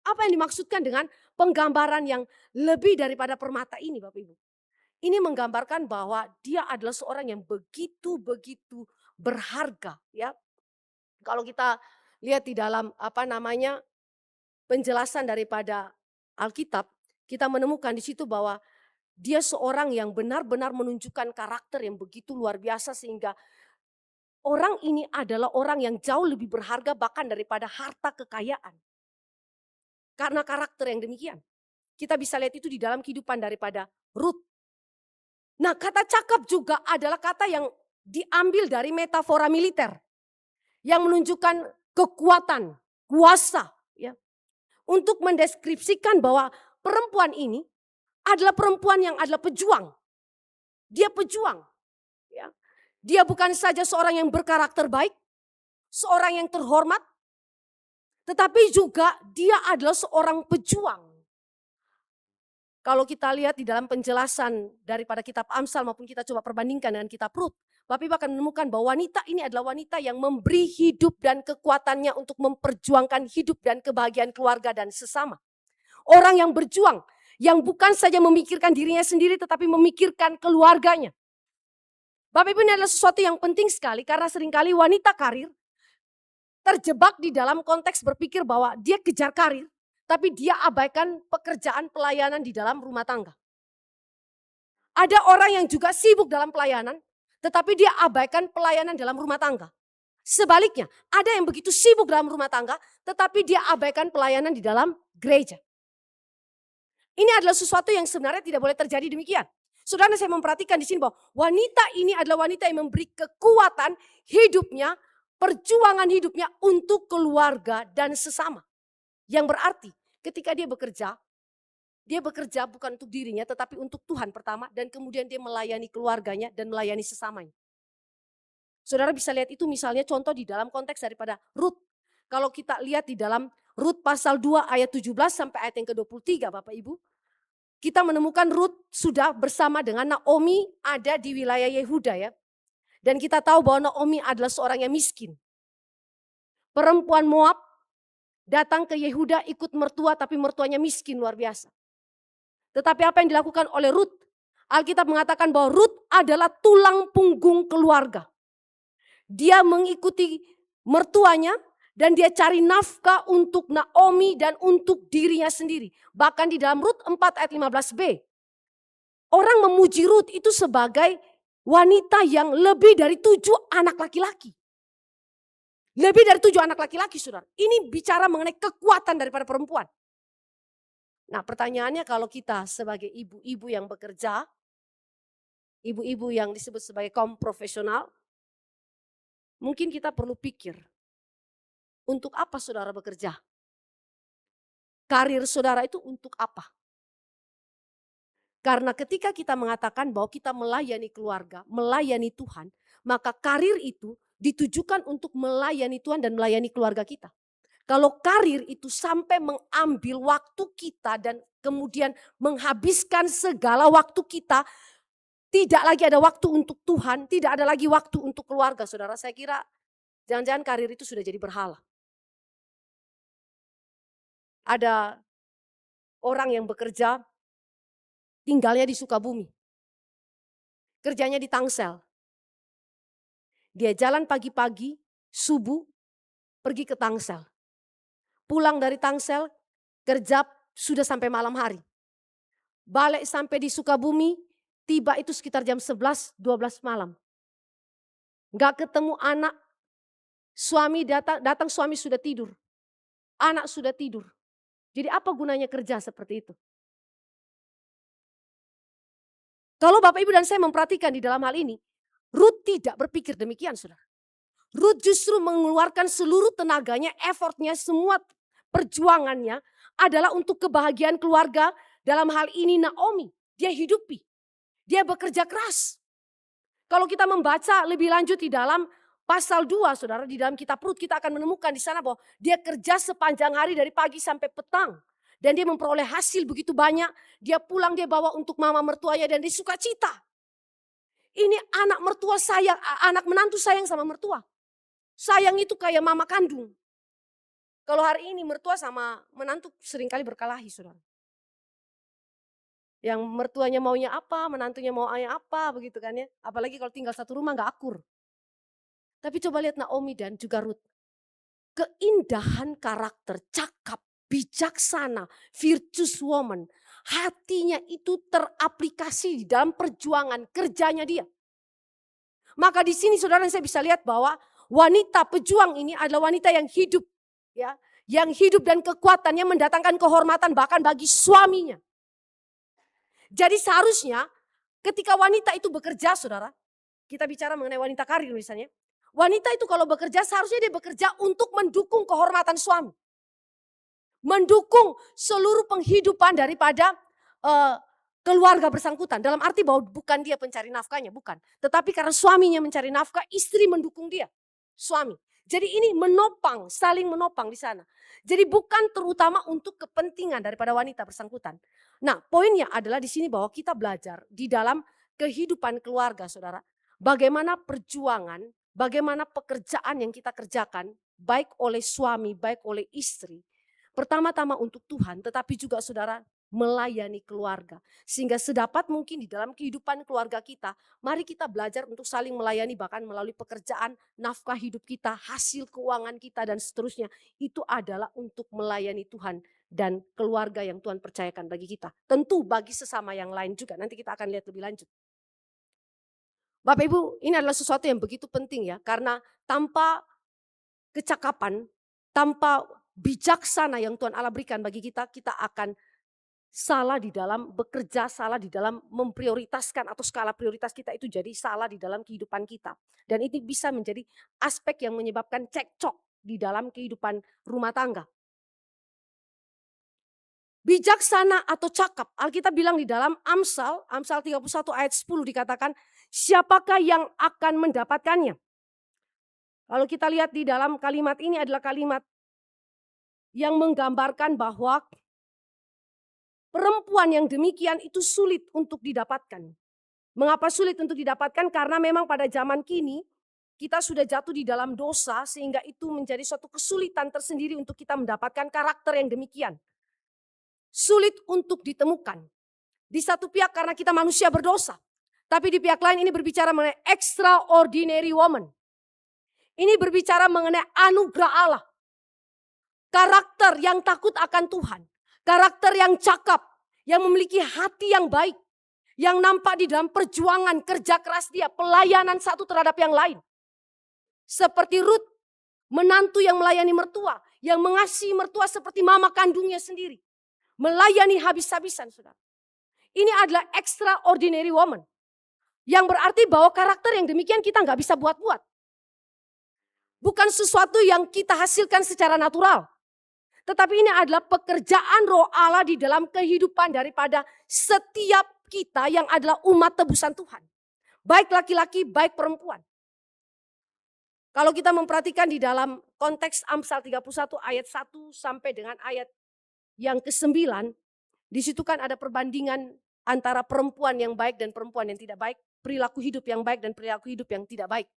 Apa yang dimaksudkan dengan penggambaran yang lebih daripada permata ini Bapak Ibu? Ini menggambarkan bahwa dia adalah seorang yang begitu-begitu berharga ya. Kalau kita lihat di dalam penjelasan daripada Alkitab, kita menemukan di situ bahwa dia seorang yang benar-benar menunjukkan karakter yang begitu luar biasa sehingga orang ini adalah orang yang jauh lebih berharga bahkan daripada harta kekayaan. Karena karakter yang demikian. Kita bisa lihat itu di dalam kehidupan daripada Ruth. Nah, kata cakap juga adalah kata yang diambil dari metafora militer. Yang menunjukkan kekuatan, kuasa. Ya, untuk mendeskripsikan bahwa perempuan ini adalah perempuan yang adalah pejuang. Dia pejuang. Ya. Dia bukan saja seorang yang berkarakter baik, seorang yang terhormat, tetapi juga dia adalah seorang pejuang. Kalau kita lihat di dalam penjelasan daripada kitab Amsal maupun kita coba perbandingkan dengan kitab Rut, Bapak Ibu akan menemukan bahwa wanita ini adalah wanita yang memberi hidup dan kekuatannya untuk memperjuangkan hidup dan kebahagiaan keluarga dan sesama. Orang yang berjuang, yang bukan saja memikirkan dirinya sendiri tetapi memikirkan keluarganya. Bapak Ibu, ini adalah sesuatu yang penting sekali karena seringkali wanita karir terjebak di dalam konteks berpikir bahwa dia kejar karir, tapi dia abaikan pekerjaan pelayanan di dalam rumah tangga. Ada orang yang juga sibuk dalam pelayanan, tetapi dia abaikan pelayanan dalam rumah tangga. Sebaliknya, ada yang begitu sibuk dalam rumah tangga, tetapi dia abaikan pelayanan di dalam gereja. Ini adalah sesuatu yang sebenarnya tidak boleh terjadi demikian. Saudara, saya memperhatikan di sini bahwa wanita ini adalah wanita yang memberi kekuatan hidupnya, perjuangan hidupnya untuk keluarga dan sesama. Yang berarti ketika dia bekerja bukan untuk dirinya tetapi untuk Tuhan pertama dan kemudian dia melayani keluarganya dan melayani sesamanya. Saudara bisa lihat itu misalnya contoh di dalam konteks daripada Rut. Kalau kita lihat di dalam Rut pasal 2 ayat 17 sampai ayat yang ke-23 Bapak Ibu. Kita menemukan Rut sudah bersama dengan Naomi ada di wilayah Yehuda ya. Dan kita tahu bahwa Naomi adalah seorang yang miskin. Perempuan Moab datang ke Yehuda ikut mertua tapi mertuanya miskin luar biasa. Tetapi apa yang dilakukan oleh Rut? Alkitab mengatakan bahwa Rut adalah tulang punggung keluarga. Dia mengikuti mertuanya dan dia cari nafkah untuk Naomi dan untuk dirinya sendiri. Bahkan di dalam Rut 4 ayat 15b. Orang memuji Rut itu sebagai wanita yang lebih dari 7 anak laki-laki. Lebih dari 7 anak laki-laki saudara. Ini bicara mengenai kekuatan daripada perempuan. Nah pertanyaannya kalau kita sebagai ibu-ibu yang bekerja, ibu-ibu yang disebut sebagai kaum profesional, mungkin kita perlu pikir, untuk apa saudara bekerja? Karir saudara itu untuk apa? Karena ketika kita mengatakan bahwa kita melayani keluarga, melayani Tuhan, maka karir itu ditujukan untuk melayani Tuhan dan melayani keluarga kita. Kalau karir itu sampai mengambil waktu kita dan kemudian menghabiskan segala waktu kita, tidak lagi ada waktu untuk Tuhan, tidak ada lagi waktu untuk keluarga, saudara. Saya kira jangan-jangan karir itu sudah jadi berhala. Ada orang yang bekerja, tinggalnya di Sukabumi, kerjanya di Tangsel. Dia jalan pagi-pagi, subuh, pergi ke Tangsel. Pulang dari Tangsel, kerja sudah sampai malam hari. Balik sampai di Sukabumi, tiba itu sekitar jam 11, 12 malam. Gak ketemu anak, suami datang suami sudah tidur. Anak sudah tidur. Jadi apa gunanya kerja seperti itu? Kalau Bapak Ibu dan saya memperhatikan di dalam hal ini, Ruth tidak berpikir demikian, saudara. Ruth justru mengeluarkan seluruh tenaganya, effortnya, semua perjuangannya adalah untuk kebahagiaan keluarga. Dalam hal ini Naomi, dia hidupi. Dia bekerja keras. Kalau kita membaca lebih lanjut di dalam pasal 2, saudara, di dalam kitab Rut, kita akan menemukan di sana bahwa dia kerja sepanjang hari dari pagi sampai petang. Dan dia memperoleh hasil begitu banyak. Dia pulang, dia bawa untuk mama mertuanya dan dia sukacita. Ini anak mertua sayang, anak menantu sayang sama mertua. Sayang itu kayak mama kandung. Kalau hari ini mertua sama menantu seringkali berkelahi, saudara. Yang mertuanya maunya apa, menantunya maunya apa, begitu kan ya. Apalagi kalau tinggal satu rumah gak akur. Tapi coba lihat Naomi dan juga Ruth. Keindahan karakter, cakap, bijaksana, virtuous woman. Hatinya itu teraplikasi di dalam perjuangan kerjanya dia. Maka di sini saudara saya bisa lihat bahwa wanita pejuang ini adalah wanita yang hidup. Ya, yang hidup dan kekuatannya mendatangkan kehormatan bahkan bagi suaminya. Jadi seharusnya ketika wanita itu bekerja, saudara, kita bicara mengenai wanita karir misalnya. Wanita itu kalau bekerja seharusnya dia bekerja untuk mendukung kehormatan suami. Mendukung seluruh penghidupan daripada keluarga bersangkutan. Dalam arti bahwa bukan dia pencari nafkahnya, bukan. Tetapi karena suaminya mencari nafkah, istri mendukung dia. Suami. Jadi ini menopang, saling menopang di sana. Jadi bukan terutama untuk kepentingan daripada wanita bersangkutan. Nah, poinnya adalah di sini bahwa kita belajar di dalam kehidupan keluarga, saudara. Bagaimana perjuangan, bagaimana pekerjaan yang kita kerjakan, baik oleh suami, baik oleh istri. Pertama-tama untuk Tuhan, tetapi juga saudara melayani keluarga. Sehingga sedapat mungkin di dalam kehidupan keluarga kita, mari kita belajar untuk saling melayani bahkan melalui pekerjaan, nafkah hidup kita, hasil keuangan kita dan seterusnya. Itu adalah untuk melayani Tuhan dan keluarga yang Tuhan percayakan bagi kita. Tentu bagi sesama yang lain juga, nanti kita akan lihat lebih lanjut. Bapak Ibu, ini adalah sesuatu yang begitu penting ya, karena tanpa kecakapan, tanpa bijaksana yang Tuhan Allah berikan bagi kita, kita akan salah di dalam bekerja, salah di dalam memprioritaskan atau skala prioritas kita itu jadi salah di dalam kehidupan kita. Dan itu bisa menjadi aspek yang menyebabkan cekcok di dalam kehidupan rumah tangga. Bijaksana atau cakap, Alkitab bilang di dalam Amsal 31 ayat 10 dikatakan, siapakah yang akan mendapatkannya? Lalu kita lihat di dalam kalimat ini adalah kalimat yang menggambarkan bahwa perempuan yang demikian itu sulit untuk didapatkan. Mengapa sulit untuk didapatkan? Karena memang pada zaman kini kita sudah jatuh di dalam dosa sehingga itu menjadi suatu kesulitan tersendiri untuk kita mendapatkan karakter yang demikian. Sulit untuk ditemukan. Di satu pihak karena kita manusia berdosa. Tapi di pihak lain ini berbicara mengenai extraordinary woman. Ini berbicara mengenai anugerah Allah. Karakter yang takut akan Tuhan. Karakter yang cakap, yang memiliki hati yang baik, yang nampak di dalam perjuangan kerja keras dia, pelayanan satu terhadap yang lain. Seperti Ruth, menantu yang melayani mertua, yang mengasihi mertua seperti mama kandungnya sendiri. Melayani habis-habisan, saudara. Ini adalah extraordinary woman. Yang berarti bahwa karakter yang demikian kita nggak bisa buat-buat. Bukan sesuatu yang kita hasilkan secara natural. Tetapi ini adalah pekerjaan Roh Allah di dalam kehidupan daripada setiap kita yang adalah umat tebusan Tuhan. Baik laki-laki, baik perempuan. Kalau kita memperhatikan di dalam konteks Amsal 31 ayat 1 sampai dengan ayat yang ke-9, di situ kan ada perbandingan antara perempuan yang baik dan perempuan yang tidak baik, perilaku hidup yang baik dan perilaku hidup yang tidak baik.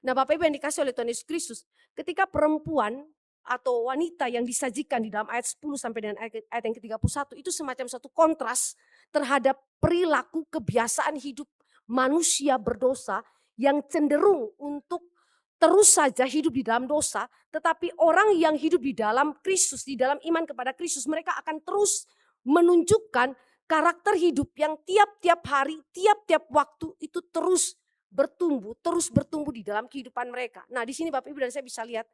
Nah, Bapak Ibu yang dikasih oleh Tuhan Yesus Kristus, ketika perempuan atau wanita yang disajikan di dalam ayat 10 sampai dengan ayat yang ke-31 itu semacam satu kontras terhadap perilaku kebiasaan hidup manusia berdosa yang cenderung untuk terus saja hidup di dalam dosa, tetapi orang yang hidup di dalam Kristus, di dalam iman kepada Kristus, mereka akan terus menunjukkan karakter hidup yang tiap-tiap hari, tiap-tiap waktu itu terus bertumbuh di dalam kehidupan mereka. Nah, di sini Bapak Ibu dan saya bisa lihat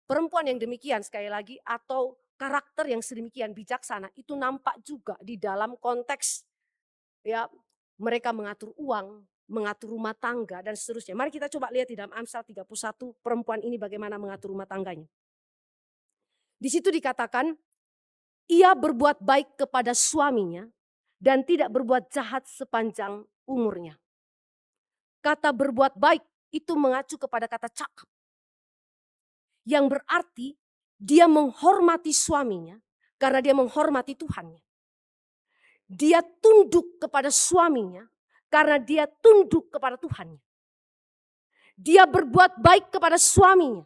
perempuan yang demikian sekali lagi atau karakter yang sedemikian bijaksana itu nampak juga di dalam konteks ya mereka mengatur uang, mengatur rumah tangga dan seterusnya. Mari kita coba lihat di dalam Amsal 31 perempuan ini bagaimana mengatur rumah tangganya. Di situ dikatakan ia berbuat baik kepada suaminya dan tidak berbuat jahat sepanjang umurnya. Kata berbuat baik itu mengacu kepada kata cakap. Yang berarti dia menghormati suaminya karena dia menghormati Tuhannya. Dia tunduk kepada suaminya karena dia tunduk kepada Tuhannya. Dia berbuat baik kepada suaminya.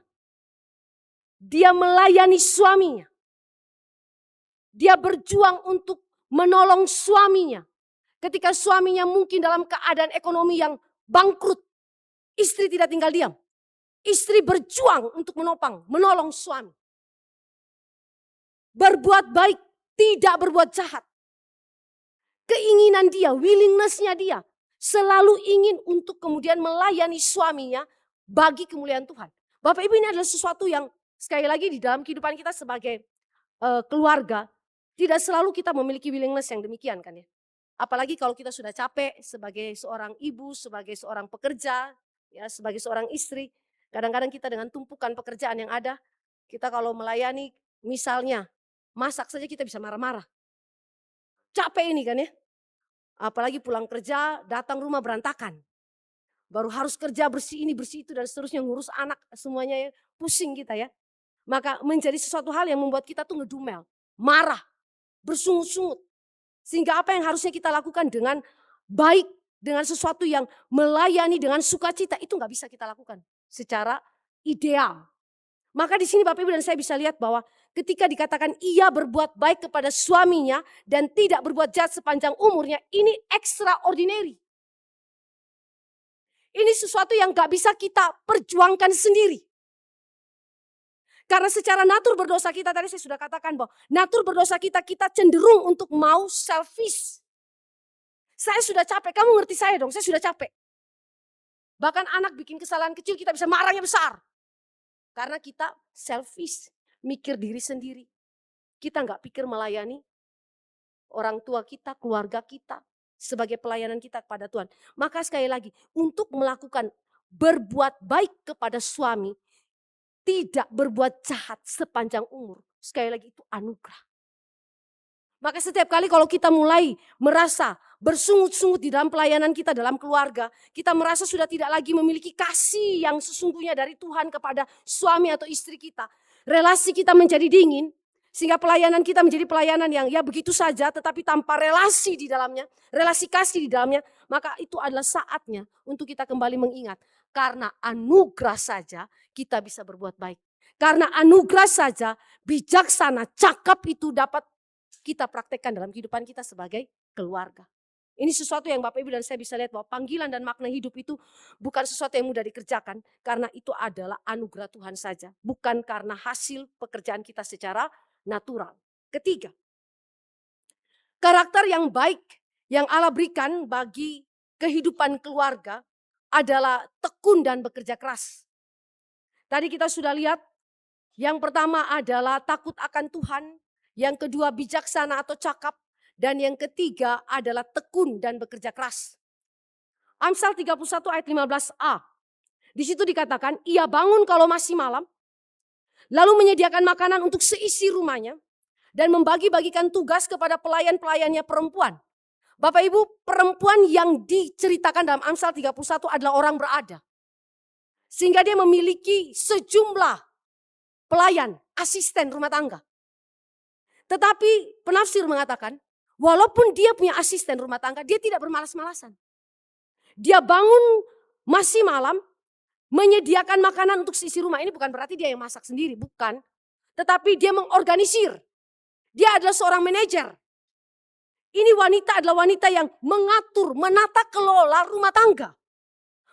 Dia melayani suaminya. Dia berjuang untuk menolong suaminya. Ketika suaminya mungkin dalam keadaan ekonomi yang bangkrut, istri tidak tinggal diam. Istri berjuang untuk menolong suami. Berbuat baik, tidak berbuat jahat. Keinginan dia, willingness-nya dia, selalu ingin untuk kemudian melayani suaminya bagi kemuliaan Tuhan. Bapak Ibu, ini adalah sesuatu yang sekali lagi di dalam kehidupan kita sebagai keluarga, tidak selalu kita memiliki willingness yang demikian kan ya. Apalagi kalau kita sudah capek sebagai seorang ibu, sebagai seorang pekerja, ya sebagai seorang istri. Kadang-kadang kita dengan tumpukan pekerjaan yang ada, kita kalau melayani misalnya masak saja kita bisa marah-marah. Capek ini kan ya. Apalagi pulang kerja, datang rumah berantakan. Baru harus kerja bersih ini, bersih itu dan seterusnya, ngurus anak semuanya ya. Pusing kita ya. Maka menjadi sesuatu hal yang membuat kita tuh ngedumel, marah, bersungut-sungut. Sehingga apa yang harusnya kita lakukan dengan baik, dengan sesuatu yang melayani dengan sukacita, itu gak bisa kita lakukan secara ideal. Maka di sini Bapak Ibu dan saya bisa lihat bahwa ketika dikatakan ia berbuat baik kepada suaminya dan tidak berbuat jahat sepanjang umurnya, ini extraordinary. Ini sesuatu yang gak bisa kita perjuangkan sendiri. Karena secara natur berdosa kita, tadi saya sudah katakan bahwa natur berdosa kita cenderung untuk mau selfish. Saya sudah capek, kamu ngerti saya dong, saya sudah capek. Bahkan anak bikin kesalahan kecil kita bisa marahnya besar. Karena kita selfish, mikir diri sendiri. Kita gak pikir melayani orang tua kita, keluarga kita, sebagai pelayanan kita kepada Tuhan. Maka sekali lagi, untuk melakukan berbuat baik kepada suami, tidak berbuat jahat sepanjang umur. Sekali lagi itu anugerah. Maka setiap kali kalau kita mulai merasa bersungut-sungut di dalam pelayanan kita dalam keluarga, kita merasa sudah tidak lagi memiliki kasih yang sesungguhnya dari Tuhan kepada suami atau istri kita. Relasi kita menjadi dingin, sehingga pelayanan kita menjadi pelayanan yang ya begitu saja tetapi tanpa relasi di dalamnya, relasi kasih di dalamnya, maka itu adalah saatnya untuk kita kembali mengingat. Karena anugerah saja kita bisa berbuat baik. Karena anugerah saja bijaksana, cakap itu dapat kita praktekkan dalam kehidupan kita sebagai keluarga. Ini sesuatu yang Bapak Ibu dan saya bisa lihat bahwa panggilan dan makna hidup itu bukan sesuatu yang mudah dikerjakan. Karena itu adalah anugerah Tuhan saja. Bukan karena hasil pekerjaan kita secara natural. Ketiga, karakter yang baik yang Allah berikan bagi kehidupan keluarga adalah tekun dan bekerja keras. Tadi kita sudah lihat, yang pertama adalah takut akan Tuhan, yang kedua bijaksana atau cakap, dan yang ketiga adalah tekun dan bekerja keras. Amsal 31 ayat 15a. Di situ dikatakan, ia bangun kalau masih malam, lalu menyediakan makanan untuk seisi rumahnya, dan membagi-bagikan tugas kepada pelayan-pelayannya perempuan. Bapak Ibu, perempuan yang diceritakan dalam Amsal 31 adalah orang berada. Sehingga dia memiliki sejumlah pelayan, asisten rumah tangga. Tetapi penafsir mengatakan, walaupun dia punya asisten rumah tangga, dia tidak bermalas-malasan. Dia bangun masih malam, menyediakan makanan untuk seisi rumah. Ini bukan berarti dia yang masak sendiri, bukan. Tetapi dia mengorganisir. Dia adalah seorang manajer. Ini wanita adalah wanita yang mengatur, menata kelola rumah tangga.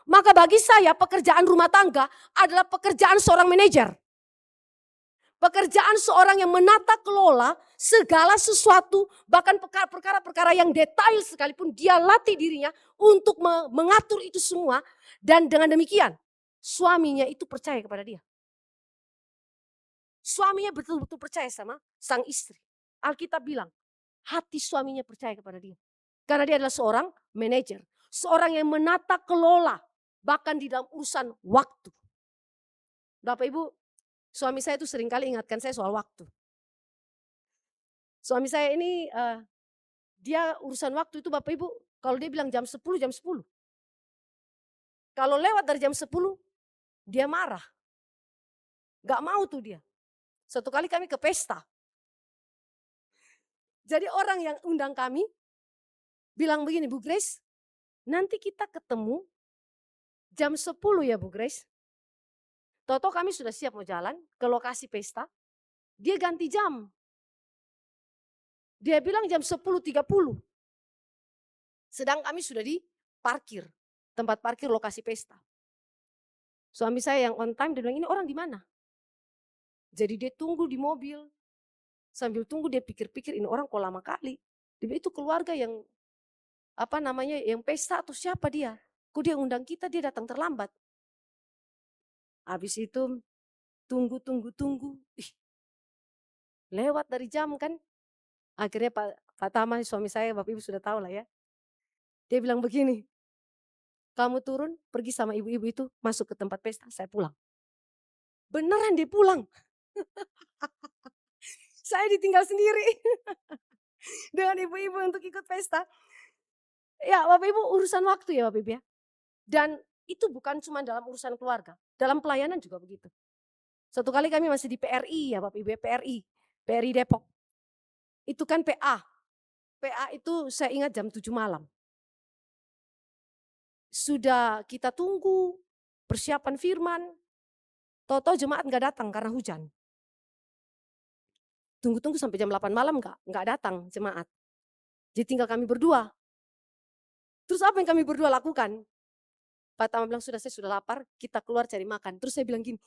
Maka bagi saya pekerjaan rumah tangga adalah pekerjaan seorang manajer. Pekerjaan seorang yang menata kelola segala sesuatu, bahkan perkara-perkara yang detail sekalipun dia latih dirinya untuk mengatur itu semua. Dan dengan demikian suaminya itu percaya kepada dia. Suaminya betul-betul percaya sama sang istri. Alkitab bilang, hati suaminya percaya kepada dia. Karena dia adalah seorang manajer. Seorang yang menata kelola. Bahkan di dalam urusan waktu. Bapak Ibu, suami saya itu seringkali ingatkan saya soal waktu. Suami saya ini, dia urusan waktu itu Bapak Ibu, kalau dia bilang jam 10, jam 10. Kalau lewat dari jam 10, dia marah. Gak mau tuh dia. Suatu kali kami ke pesta. Jadi orang yang undang kami, bilang begini, Bu Grace, nanti kita ketemu jam 10 ya Bu Grace. Toto kami sudah siap mau jalan ke lokasi pesta, dia ganti jam. Dia bilang jam 10.30. Sedang kami sudah di parkir, tempat parkir lokasi pesta. Suami saya yang on time, dia bilang ini orang di mana? Jadi dia tunggu di mobil. Sambil tunggu dia pikir-pikir ini orang kok lama kali. Dia bilang itu keluarga yang yang pesta atau siapa dia? Kok dia undang kita, dia datang terlambat. Habis itu tunggu. Lewat dari jam kan. Akhirnya Pak Tama suami saya, Bapak Ibu sudah tahu lah ya. Dia bilang begini, kamu turun pergi sama ibu-ibu itu masuk ke tempat pesta, saya pulang. Beneran dia pulang. Saya ditinggal sendiri dengan ibu-ibu untuk ikut pesta. Ya Bapak Ibu urusan waktu ya Bapak Ibu ya. Dan itu bukan cuma dalam urusan keluarga, dalam pelayanan juga begitu. Satu kali kami masih di PRI ya Bapak Ibu ya, PRI Depok. Itu kan PA itu saya ingat jam 7 malam. Sudah kita tunggu persiapan firman, tahu-tahu jemaat nggak datang karena hujan. Tunggu sampai jam 8 malam nggak datang jemaat. Jadi tinggal kami berdua. Terus apa yang kami berdua lakukan? Pak Tama bilang saya sudah lapar, kita keluar cari makan. Terus saya bilang gini,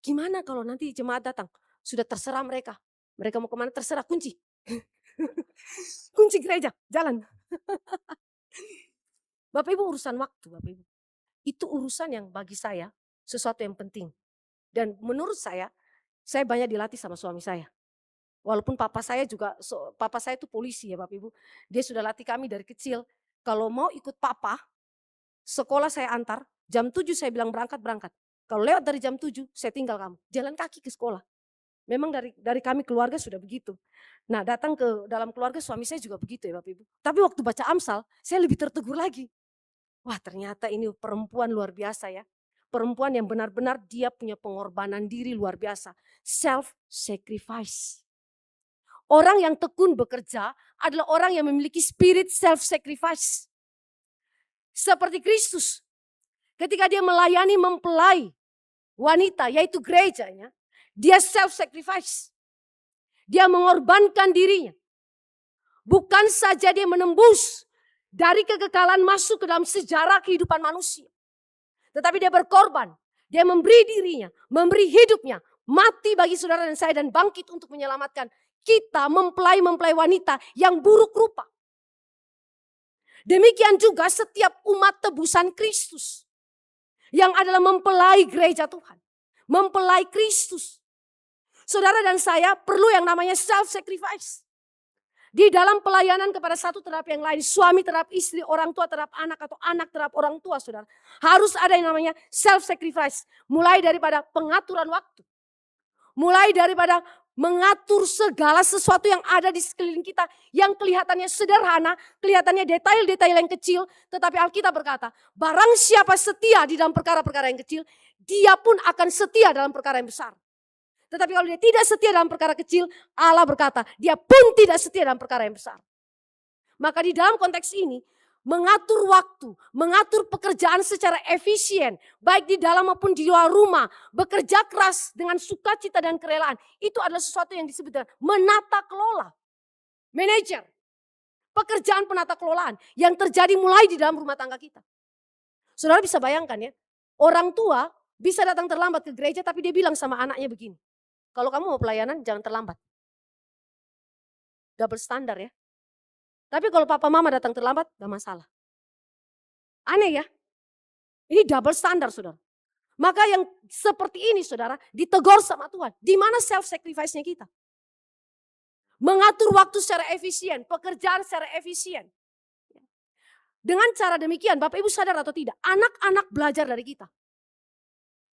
gimana kalau nanti jemaat datang? Sudah terserah mereka. Mereka mau kemana terserah, kunci. Kunci gereja, jalan. Bapak Ibu urusan waktu, Bapak Ibu. Itu urusan yang bagi saya sesuatu yang penting. Dan menurut saya banyak dilatih sama suami saya. Walaupun papa saya itu polisi ya Bapak Ibu. Dia sudah latih kami dari kecil. Kalau mau ikut papa, sekolah saya antar, jam 7 saya bilang berangkat. Kalau lewat dari jam 7, saya tinggal kamu. Jalan kaki ke sekolah. Memang dari kami keluarga sudah begitu. Nah datang ke dalam keluarga suami saya juga begitu ya Bapak Ibu. Tapi waktu baca Amsal, saya lebih tertegur lagi. Wah ternyata ini perempuan luar biasa ya. Perempuan yang benar-benar dia punya pengorbanan diri luar biasa. Self-sacrifice. Orang yang tekun bekerja adalah orang yang memiliki spirit self-sacrifice. Seperti Kristus. Ketika dia melayani mempelai wanita yaitu gerejanya. Dia self-sacrifice. Dia mengorbankan dirinya. Bukan saja dia menembus dari kekekalan masuk ke dalam sejarah kehidupan manusia. Tetapi dia berkorban. Dia memberi dirinya, memberi hidupnya. Mati bagi saudara dan saya dan bangkit untuk menyelamatkan kita mempelai wanita yang buruk rupa. Demikian juga setiap umat tebusan Kristus. Yang adalah mempelai gereja Tuhan. Mempelai Kristus. Saudara dan saya perlu yang namanya self-sacrifice. Di dalam pelayanan kepada satu terhadap yang lain, suami terhadap istri, orang tua terhadap anak, atau anak terhadap orang tua, saudara. Harus ada yang namanya self-sacrifice. Mulai daripada pengaturan waktu. Mulai daripada mengatur segala sesuatu yang ada di sekeliling kita. Yang kelihatannya sederhana, kelihatannya detail-detail yang kecil. Tetapi Alkitab berkata, barang siapa setia di dalam perkara-perkara yang kecil, dia pun akan setia dalam perkara yang besar. Tetapi kalau dia tidak setia dalam perkara kecil, Allah berkata, dia pun tidak setia dalam perkara yang besar. Maka di dalam konteks ini, mengatur waktu, mengatur pekerjaan secara efisien, baik di dalam maupun di luar rumah, bekerja keras dengan sukacita dan kerelaan, itu adalah sesuatu yang disebut dengan menata kelola. Manajer, pekerjaan penata kelolaan yang terjadi mulai di dalam rumah tangga kita. Saudara bisa bayangkan ya, orang tua bisa datang terlambat ke gereja tapi dia bilang sama anaknya begini, kalau kamu mau pelayanan jangan terlambat. Double standar ya. Tapi kalau papa mama datang terlambat, gak masalah. Aneh ya, ini double standar saudara. Maka yang seperti ini saudara, ditegur sama Tuhan. Di mana self-sacrifice-nya kita? Mengatur waktu secara efisien, pekerjaan secara efisien. Dengan cara demikian, Bapak Ibu sadar atau tidak, anak-anak belajar dari kita.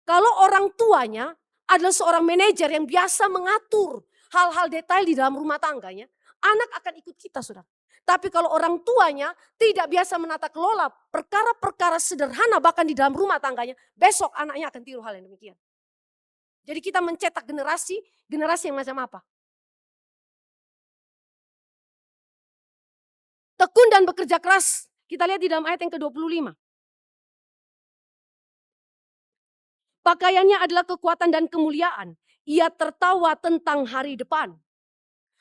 Kalau orang tuanya adalah seorang manajer yang biasa mengatur hal-hal detail di dalam rumah tangganya, anak akan ikut kita saudara. Tapi kalau orang tuanya tidak biasa menata kelola perkara-perkara sederhana bahkan di dalam rumah tangganya, besok anaknya akan tiru hal yang demikian. Jadi kita mencetak generasi yang macam apa? Tekun dan bekerja keras. Kita lihat di dalam ayat yang ke-25. Pakaiannya adalah kekuatan dan kemuliaan. Ia tertawa tentang hari depan.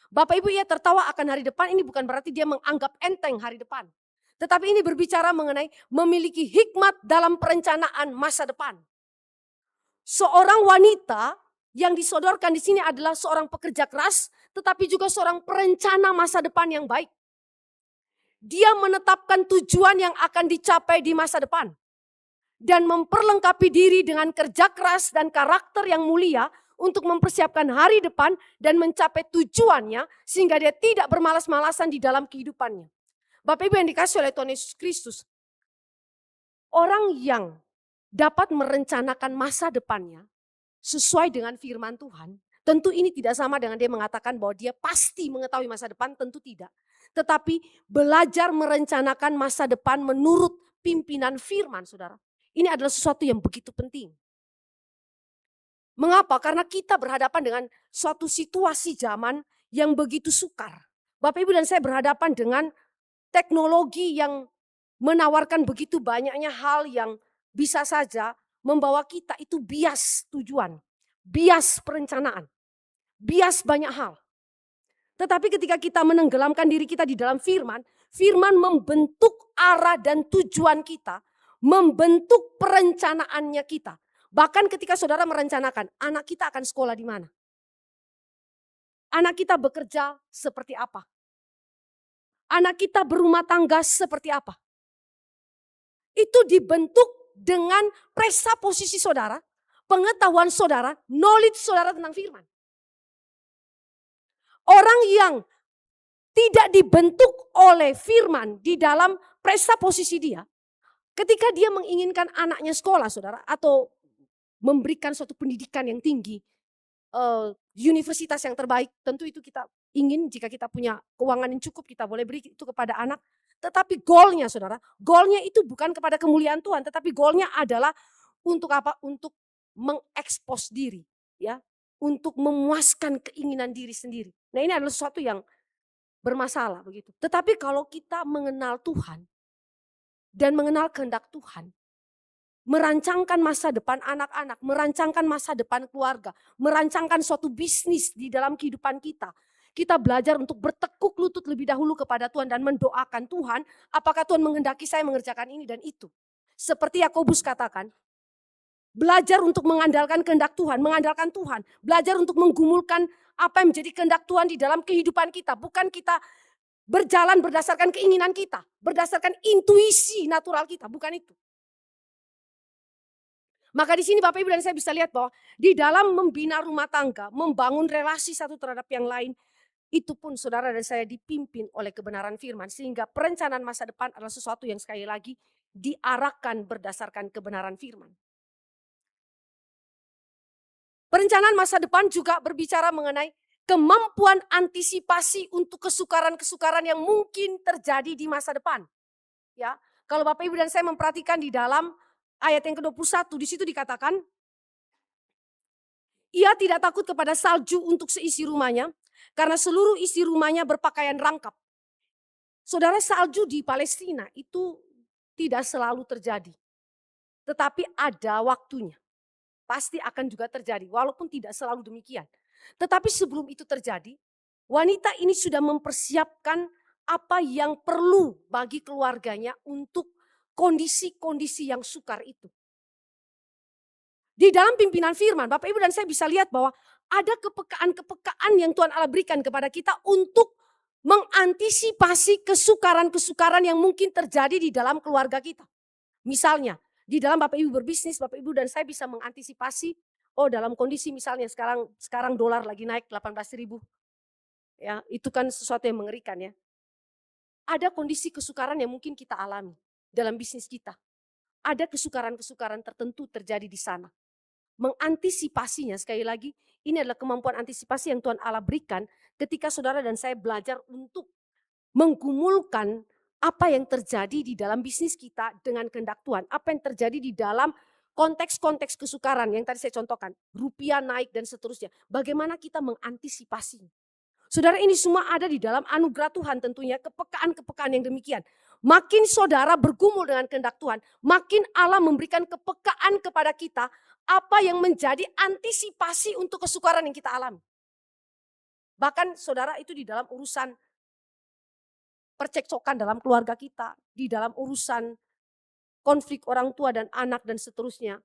Bapak Ibu, ia tertawa akan hari depan, ini bukan berarti dia menganggap enteng hari depan. Tetapi ini berbicara mengenai memiliki hikmat dalam perencanaan masa depan. Seorang wanita yang disodorkan di sini adalah seorang pekerja keras, tetapi juga seorang perencana masa depan yang baik. Dia menetapkan tujuan yang akan dicapai di masa depan. Dan memperlengkapi diri dengan kerja keras dan karakter yang mulia untuk mempersiapkan hari depan dan mencapai tujuannya sehingga dia tidak bermalas-malasan di dalam kehidupannya. Bapak Ibu yang dikasih oleh Tuhan Yesus Kristus, orang yang dapat merencanakan masa depannya sesuai dengan firman Tuhan, tentu ini tidak sama dengan dia mengatakan bahwa dia pasti mengetahui masa depan, tentu tidak. Tetapi belajar merencanakan masa depan menurut pimpinan firman, saudara. Ini adalah sesuatu yang begitu penting. Mengapa? Karena kita berhadapan dengan suatu situasi zaman yang begitu sukar. Bapak Ibu dan saya berhadapan dengan teknologi yang menawarkan begitu banyaknya hal yang bisa saja membawa kita itu bias tujuan, bias perencanaan, bias banyak hal. Tetapi ketika kita menenggelamkan diri kita di dalam firman, firman membentuk arah dan tujuan kita, membentuk perencanaannya kita. Bahkan ketika saudara merencanakan anak kita akan sekolah di mana, anak kita bekerja seperti apa, anak kita berumah tangga seperti apa, itu dibentuk dengan presa posisi saudara, pengetahuan saudara, knowledge saudara tentang firman. Orang yang tidak dibentuk oleh firman di dalam presa posisi dia, ketika dia menginginkan anaknya sekolah saudara, atau memberikan suatu pendidikan yang tinggi, universitas yang terbaik, tentu itu kita ingin jika kita punya keuangan yang cukup kita boleh beri itu kepada anak. Tetapi goalnya saudara, goalnya itu bukan kepada kemuliaan Tuhan, tetapi goalnya adalah untuk apa? Untuk mengekspos diri, ya, untuk memuaskan keinginan diri sendiri. Nah ini adalah sesuatu yang bermasalah begitu. Tetapi kalau kita mengenal Tuhan dan mengenal kehendak Tuhan, merancangkan masa depan anak-anak, merancangkan masa depan keluarga, merancangkan suatu bisnis di dalam kehidupan kita. Kita belajar untuk bertekuk lutut lebih dahulu kepada Tuhan dan mendoakan Tuhan, apakah Tuhan menghendaki saya mengerjakan ini dan itu. Seperti Yakobus katakan, belajar untuk mengandalkan kehendak Tuhan, mengandalkan Tuhan. Belajar untuk menggumulkan apa yang menjadi kehendak Tuhan di dalam kehidupan kita. Bukan kita berjalan berdasarkan keinginan kita, berdasarkan intuisi natural kita, bukan itu. Maka di sini Bapak Ibu dan saya bisa lihat bahwa di dalam membina rumah tangga, membangun relasi satu terhadap yang lain, itu pun saudara dan saya dipimpin oleh kebenaran firman. Sehingga perencanaan masa depan adalah sesuatu yang sekali lagi diarahkan berdasarkan kebenaran firman. Perencanaan masa depan juga berbicara mengenai kemampuan antisipasi untuk kesukaran-kesukaran yang mungkin terjadi di masa depan. Ya, kalau Bapak Ibu dan saya memperhatikan di dalam ayat yang ke-21, di situ dikatakan, Ia tidak takut kepada salju untuk seisi rumahnya, karena seluruh isi rumahnya berpakaian rangkap. Saudara, salju di Palestina itu tidak selalu terjadi. Tetapi ada waktunya. Pasti akan juga terjadi, walaupun tidak selalu demikian. Tetapi sebelum itu terjadi, wanita ini sudah mempersiapkan apa yang perlu bagi keluarganya untuk kondisi-kondisi yang sukar itu. Di dalam pimpinan firman, Bapak Ibu dan saya bisa lihat bahwa ada kepekaan-kepekaan yang Tuhan Allah berikan kepada kita untuk mengantisipasi kesukaran-kesukaran yang mungkin terjadi di dalam keluarga kita. Misalnya, di dalam Bapak Ibu berbisnis, Bapak Ibu dan saya bisa mengantisipasi, dalam kondisi misalnya sekarang dolar lagi naik 18.000. Ya, itu kan sesuatu yang mengerikan ya. Ada kondisi kesukaran yang mungkin kita alami dalam bisnis kita. Ada kesukaran-kesukaran tertentu terjadi di sana. Mengantisipasinya, sekali lagi, ini adalah kemampuan antisipasi yang Tuhan Allah berikan ketika saudara dan saya belajar untuk menggumulkan apa yang terjadi di dalam bisnis kita dengan kehendak Tuhan. Apa yang terjadi di dalam konteks-konteks kesukaran yang tadi saya contohkan. Rupiah naik dan seterusnya. Bagaimana kita mengantisipasinya. Saudara, ini semua ada di dalam anugerah Tuhan tentunya, kepekaan-kepekaan yang demikian. Makin saudara bergumul dengan kehendak Tuhan, makin Allah memberikan kepekaan kepada kita apa yang menjadi antisipasi untuk kesukaran yang kita alami. Bahkan saudara, itu di dalam urusan percekcokan dalam keluarga kita, di dalam urusan konflik orang tua dan anak dan seterusnya.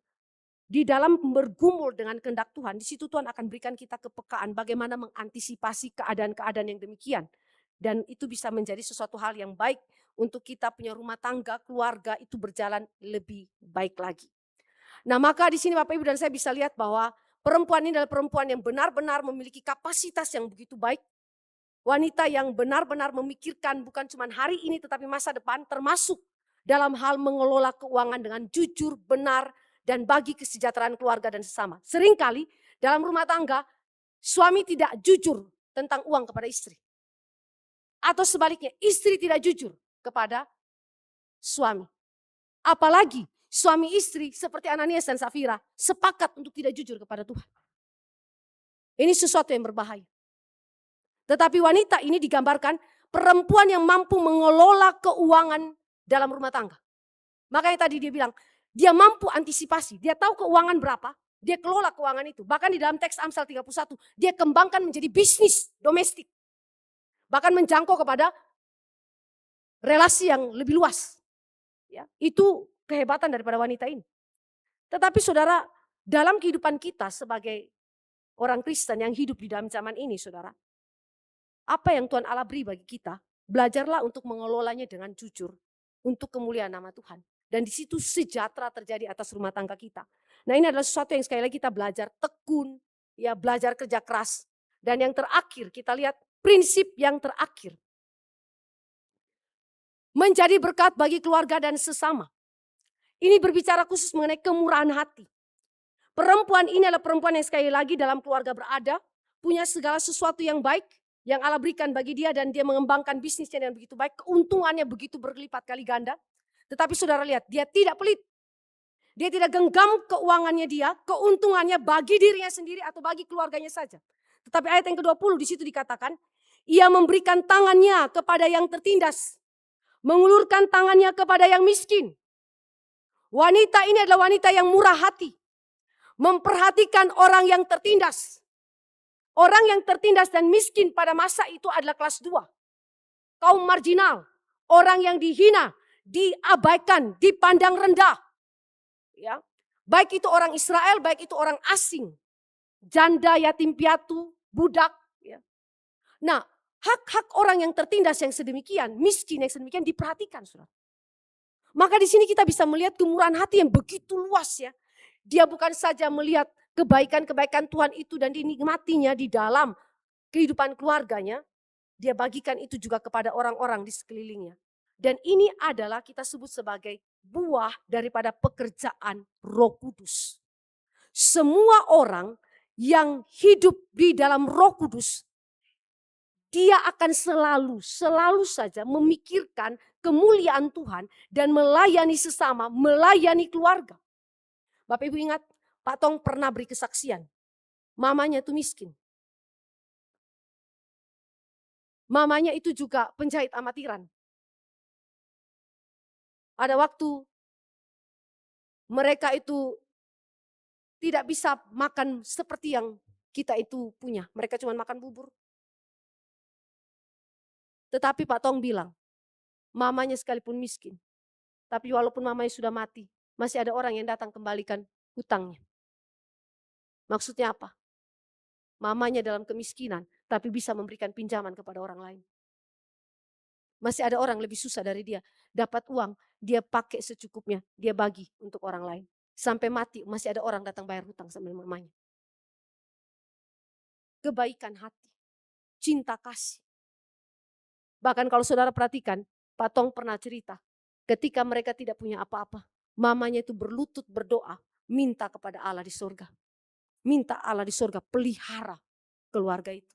Di dalam bergumul dengan kehendak Tuhan, di situ Tuhan akan berikan kita kepekaan bagaimana mengantisipasi keadaan-keadaan yang demikian. Dan itu bisa menjadi sesuatu hal yang baik untuk kita punya rumah tangga, keluarga itu berjalan lebih baik lagi. Nah, maka di sini Bapak Ibu dan saya bisa lihat bahwa perempuan ini adalah perempuan yang benar-benar memiliki kapasitas yang begitu baik. Wanita yang benar-benar memikirkan bukan cuma hari ini tetapi masa depan, termasuk dalam hal mengelola keuangan dengan jujur, benar, dan bagi kesejahteraan keluarga dan sesama. Seringkali dalam rumah tangga, suami tidak jujur tentang uang kepada istri. Atau sebaliknya, istri tidak jujur kepada suami. Apalagi suami istri seperti Ananias dan Safira sepakat untuk tidak jujur kepada Tuhan. Ini sesuatu yang berbahaya. Tetapi wanita ini digambarkan perempuan yang mampu mengelola keuangan dalam rumah tangga. Makanya tadi dia bilang, dia mampu antisipasi, dia tahu keuangan berapa, dia kelola keuangan itu. Bahkan di dalam teks Amsal 31, dia kembangkan menjadi bisnis domestik. Bahkan menjangkau kepada relasi yang lebih luas. Ya, itu kehebatan daripada wanita ini. Tetapi saudara, dalam kehidupan kita sebagai orang Kristen yang hidup di dalam zaman ini, saudara, apa yang Tuhan Allah beri bagi kita, belajarlah untuk mengelolanya dengan jujur untuk kemuliaan nama Tuhan. Dan di situ sejahtera terjadi atas rumah tangga kita. Nah, ini adalah sesuatu yang sekali lagi kita belajar tekun, ya belajar kerja keras. Dan yang terakhir kita lihat prinsip yang terakhir. Menjadi berkat bagi keluarga dan sesama. Ini berbicara khusus mengenai kemurahan hati. Perempuan ini adalah perempuan yang sekali lagi dalam keluarga berada, punya segala sesuatu yang baik, yang Allah berikan bagi dia dan dia mengembangkan bisnisnya dengan begitu baik, keuntungannya begitu berlipat kali ganda. Tetapi saudara lihat, dia tidak pelit. Dia tidak genggam keuangannya dia, keuntungannya bagi dirinya sendiri atau bagi keluarganya saja. Tetapi ayat yang ke-20 di situ dikatakan, ia memberikan tangannya kepada yang tertindas, mengulurkan tangannya kepada yang miskin. Wanita ini adalah wanita yang murah hati, memperhatikan orang yang tertindas. Orang yang tertindas dan miskin pada masa itu adalah kelas 2. Kaum marginal, orang yang dihina, diabaikan, dipandang rendah. Ya, baik itu orang Israel, baik itu orang asing. Janda, yatim piatu, budak. Ya. Nah, hak-hak orang yang tertindas yang sedemikian, miskin yang sedemikian diperhatikan, saudara. Maka di sini kita bisa melihat kemurahan hati yang begitu luas ya. Dia bukan saja melihat kebaikan-kebaikan Tuhan itu dan dinikmatinya di dalam kehidupan keluarganya, dia bagikan itu juga kepada orang-orang di sekelilingnya. Dan ini adalah kita sebut sebagai buah daripada pekerjaan Roh Kudus. Semua orang yang hidup di dalam Roh Kudus, dia akan selalu saja memikirkan kemuliaan Tuhan dan melayani sesama, melayani keluarga. Bapak Ibu ingat, Pak Tong pernah beri kesaksian mamanya itu miskin. Mamanya itu juga penjahit amatiran. Ada waktu mereka itu tidak bisa makan seperti yang kita itu punya. Mereka cuma makan bubur. Tetapi Pak Tong bilang, mamanya sekalipun miskin, tapi walaupun mamanya sudah mati, masih ada orang yang datang kembalikan hutangnya. Maksudnya apa? Mamanya dalam kemiskinan, tapi bisa memberikan pinjaman kepada orang lain. Masih ada orang lebih susah dari dia. Dapat uang, dia pakai secukupnya, dia bagi untuk orang lain. Sampai mati, masih ada orang datang bayar hutang sama mamanya. Kebaikan hati, cinta kasih. Bahkan kalau saudara perhatikan, Pak Tong pernah cerita, ketika mereka tidak punya apa-apa, mamanya itu berlutut berdoa, minta kepada Allah di surga. Minta Allah di surga, pelihara keluarga itu.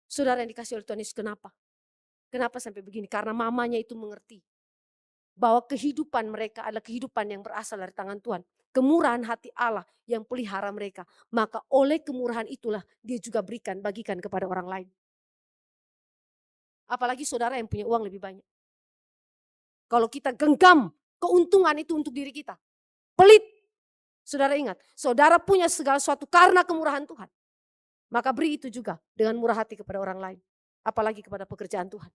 Saudara yang dikasih oleh Tuhan Yesus, kenapa? Kenapa sampai begini? Karena mamanya itu mengerti bahwa kehidupan mereka adalah kehidupan yang berasal dari tangan Tuhan. Kemurahan hati Allah yang pelihara mereka. Maka oleh kemurahan itulah dia juga bagikan kepada orang lain. Apalagi saudara yang punya uang lebih banyak. Kalau kita genggam keuntungan itu untuk diri kita, pelit. Saudara ingat, saudara punya segala sesuatu karena kemurahan Tuhan. Maka beri itu juga dengan murah hati kepada orang lain. Apalagi kepada pekerjaan Tuhan.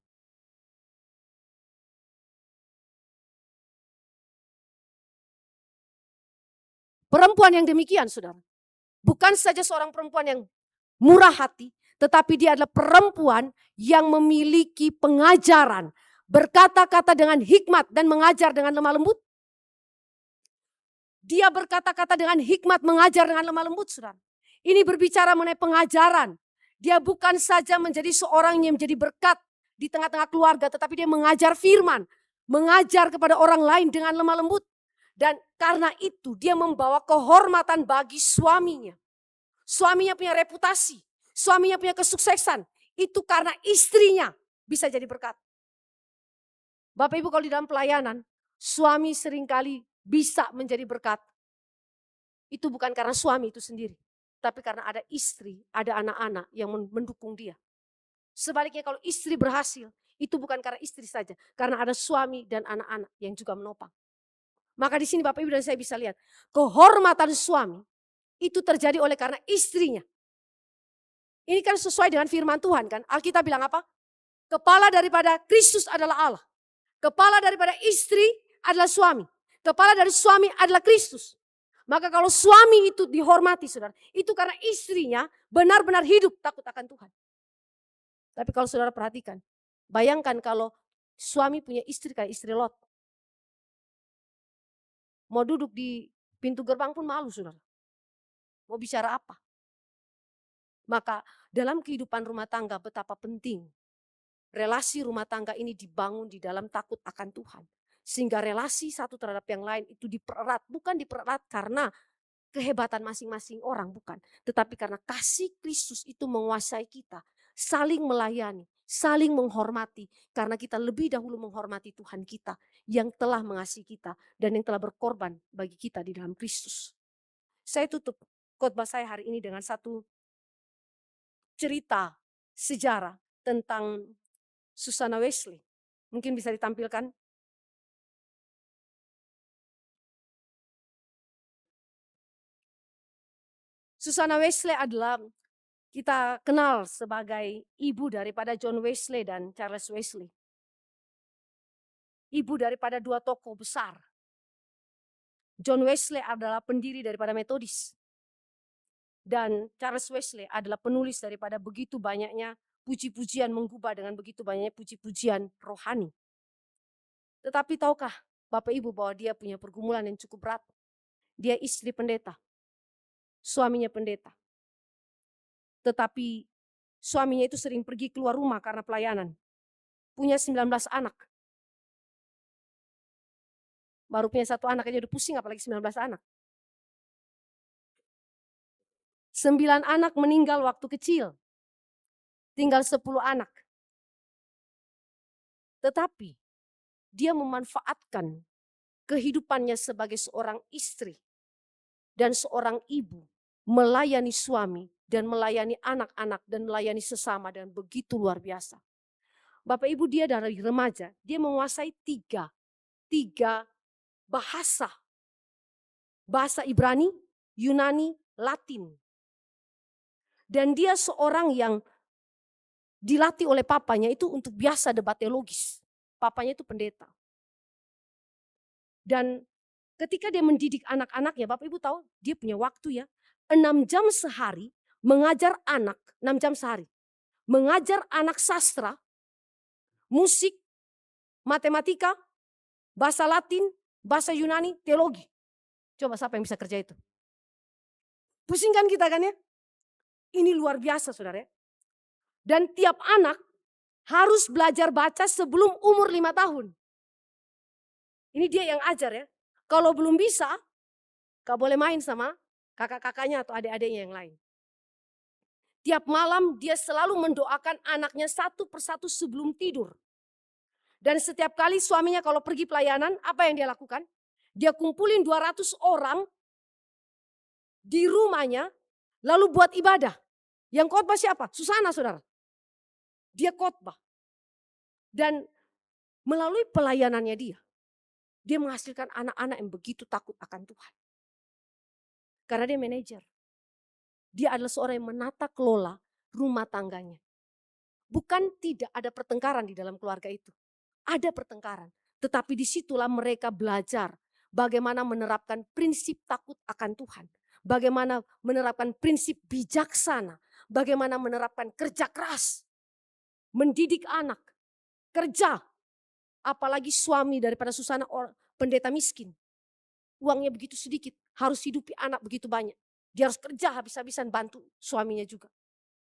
Perempuan yang demikian, saudara. Bukan saja seorang perempuan yang murah hati, tetapi dia adalah perempuan yang memiliki pengajaran. Berkata-kata dengan hikmat dan mengajar dengan lemah lembut. Dia berkata-kata dengan hikmat, mengajar dengan lemah lembut, saudara. Ini berbicara mengenai pengajaran. Dia bukan saja menjadi seorang yang menjadi berkat di tengah-tengah keluarga, tetapi dia mengajar firman. Mengajar kepada orang lain dengan lemah lembut. Dan karena itu dia membawa kehormatan bagi suaminya. Suaminya punya reputasi. Suaminya punya kesuksesan. Itu karena istrinya bisa jadi berkat. Bapak Ibu kalau di dalam pelayanan, suami seringkali bisa menjadi berkat. Itu bukan karena suami itu sendiri. Tapi karena ada istri, ada anak-anak yang mendukung dia. Sebaliknya kalau istri berhasil, itu bukan karena istri saja. Karena ada suami dan anak-anak yang juga menopang. Maka di sini Bapak Ibu dan saya bisa lihat. Kehormatan suami itu terjadi oleh karena istrinya. Ini kan sesuai dengan firman Tuhan kan. Alkitab bilang apa? Kepala daripada Kristus adalah Allah. Kepala daripada istri adalah suami. Kepala dari suami adalah Kristus. Maka kalau suami itu dihormati saudara, itu karena istrinya benar-benar hidup takut akan Tuhan. Tapi kalau saudara perhatikan, bayangkan kalau suami punya istri kayak istri Lot. Mau duduk di pintu gerbang pun malu saudara. Mau bicara apa? Maka dalam kehidupan rumah tangga betapa penting relasi rumah tangga ini dibangun di dalam takut akan Tuhan. Sehingga relasi satu terhadap yang lain itu dipererat. Bukan dipererat karena kehebatan masing-masing orang, bukan. Tetapi karena kasih Kristus itu menguasai kita. Saling melayani, saling menghormati. Karena kita lebih dahulu menghormati Tuhan kita yang telah mengasihi kita dan yang telah berkorban bagi kita di dalam Kristus. Saya tutup khotbah saya hari ini dengan satu cerita sejarah tentang Susana Wesley. Mungkin bisa ditampilkan. Susana Wesley adalah kita kenal sebagai ibu daripada John Wesley dan Charles Wesley. Ibu daripada dua tokoh besar. John Wesley adalah pendiri daripada Metodis. Dan Charles Wesley adalah penulis daripada begitu banyaknya puji-pujian, menggubah dengan begitu banyaknya puji-pujian rohani. Tetapi tahukah Bapak Ibu bahwa dia punya pergumulan yang cukup berat. Dia istri pendeta. Suaminya pendeta. Tetapi suaminya itu sering pergi keluar rumah karena pelayanan. Punya 19 anak. Baru punya satu anak aja udah pusing apalagi 19 anak. 9 anak meninggal waktu kecil. Tinggal 10 anak. Tetapi dia memanfaatkan kehidupannya sebagai seorang istri dan seorang ibu melayani suami dan melayani anak-anak dan melayani sesama dan begitu luar biasa. Bapak Ibu, dia dari remaja, dia menguasai tiga bahasa. Bahasa Ibrani, Yunani, Latin. Dan dia seorang yang dilatih oleh papanya itu untuk biasa debat teologis. Papanya itu pendeta. Dan ketika dia mendidik anak-anaknya, Bapak Ibu tahu dia punya waktu ya. 6 jam sehari mengajar anak, 6 jam sehari. Mengajar anak sastra, musik, matematika, bahasa Latin, bahasa Yunani, teologi. Coba siapa yang bisa kerja itu? Pusing kan kita kan ya? Ini luar biasa saudara ya. Dan tiap anak harus belajar baca sebelum umur 5 tahun. Ini dia yang ajar ya. Kalau belum bisa, gak boleh main sama kakak-kakaknya atau adik-adiknya yang lain. Tiap malam dia selalu mendoakan anaknya satu persatu sebelum tidur. Dan setiap kali suaminya kalau pergi pelayanan, apa yang dia lakukan? Dia kumpulin 200 orang di rumahnya, lalu buat ibadah. Yang khotbah siapa? Susana saudara. Dia khotbah. Dan melalui pelayanannya dia menghasilkan anak-anak yang begitu takut akan Tuhan. Karena dia manajer. Dia adalah seorang yang menata kelola rumah tangganya. Bukan tidak ada pertengkaran di dalam keluarga itu. Ada pertengkaran. Tetapi disitulah mereka belajar bagaimana menerapkan prinsip takut akan Tuhan. Bagaimana menerapkan prinsip bijaksana. Bagaimana menerapkan kerja keras. Mendidik anak. Kerja. Apalagi suami daripada Susana pendeta miskin. Uangnya begitu sedikit. Harus hidupi anak begitu banyak. Dia harus kerja habis-habisan bantu suaminya juga.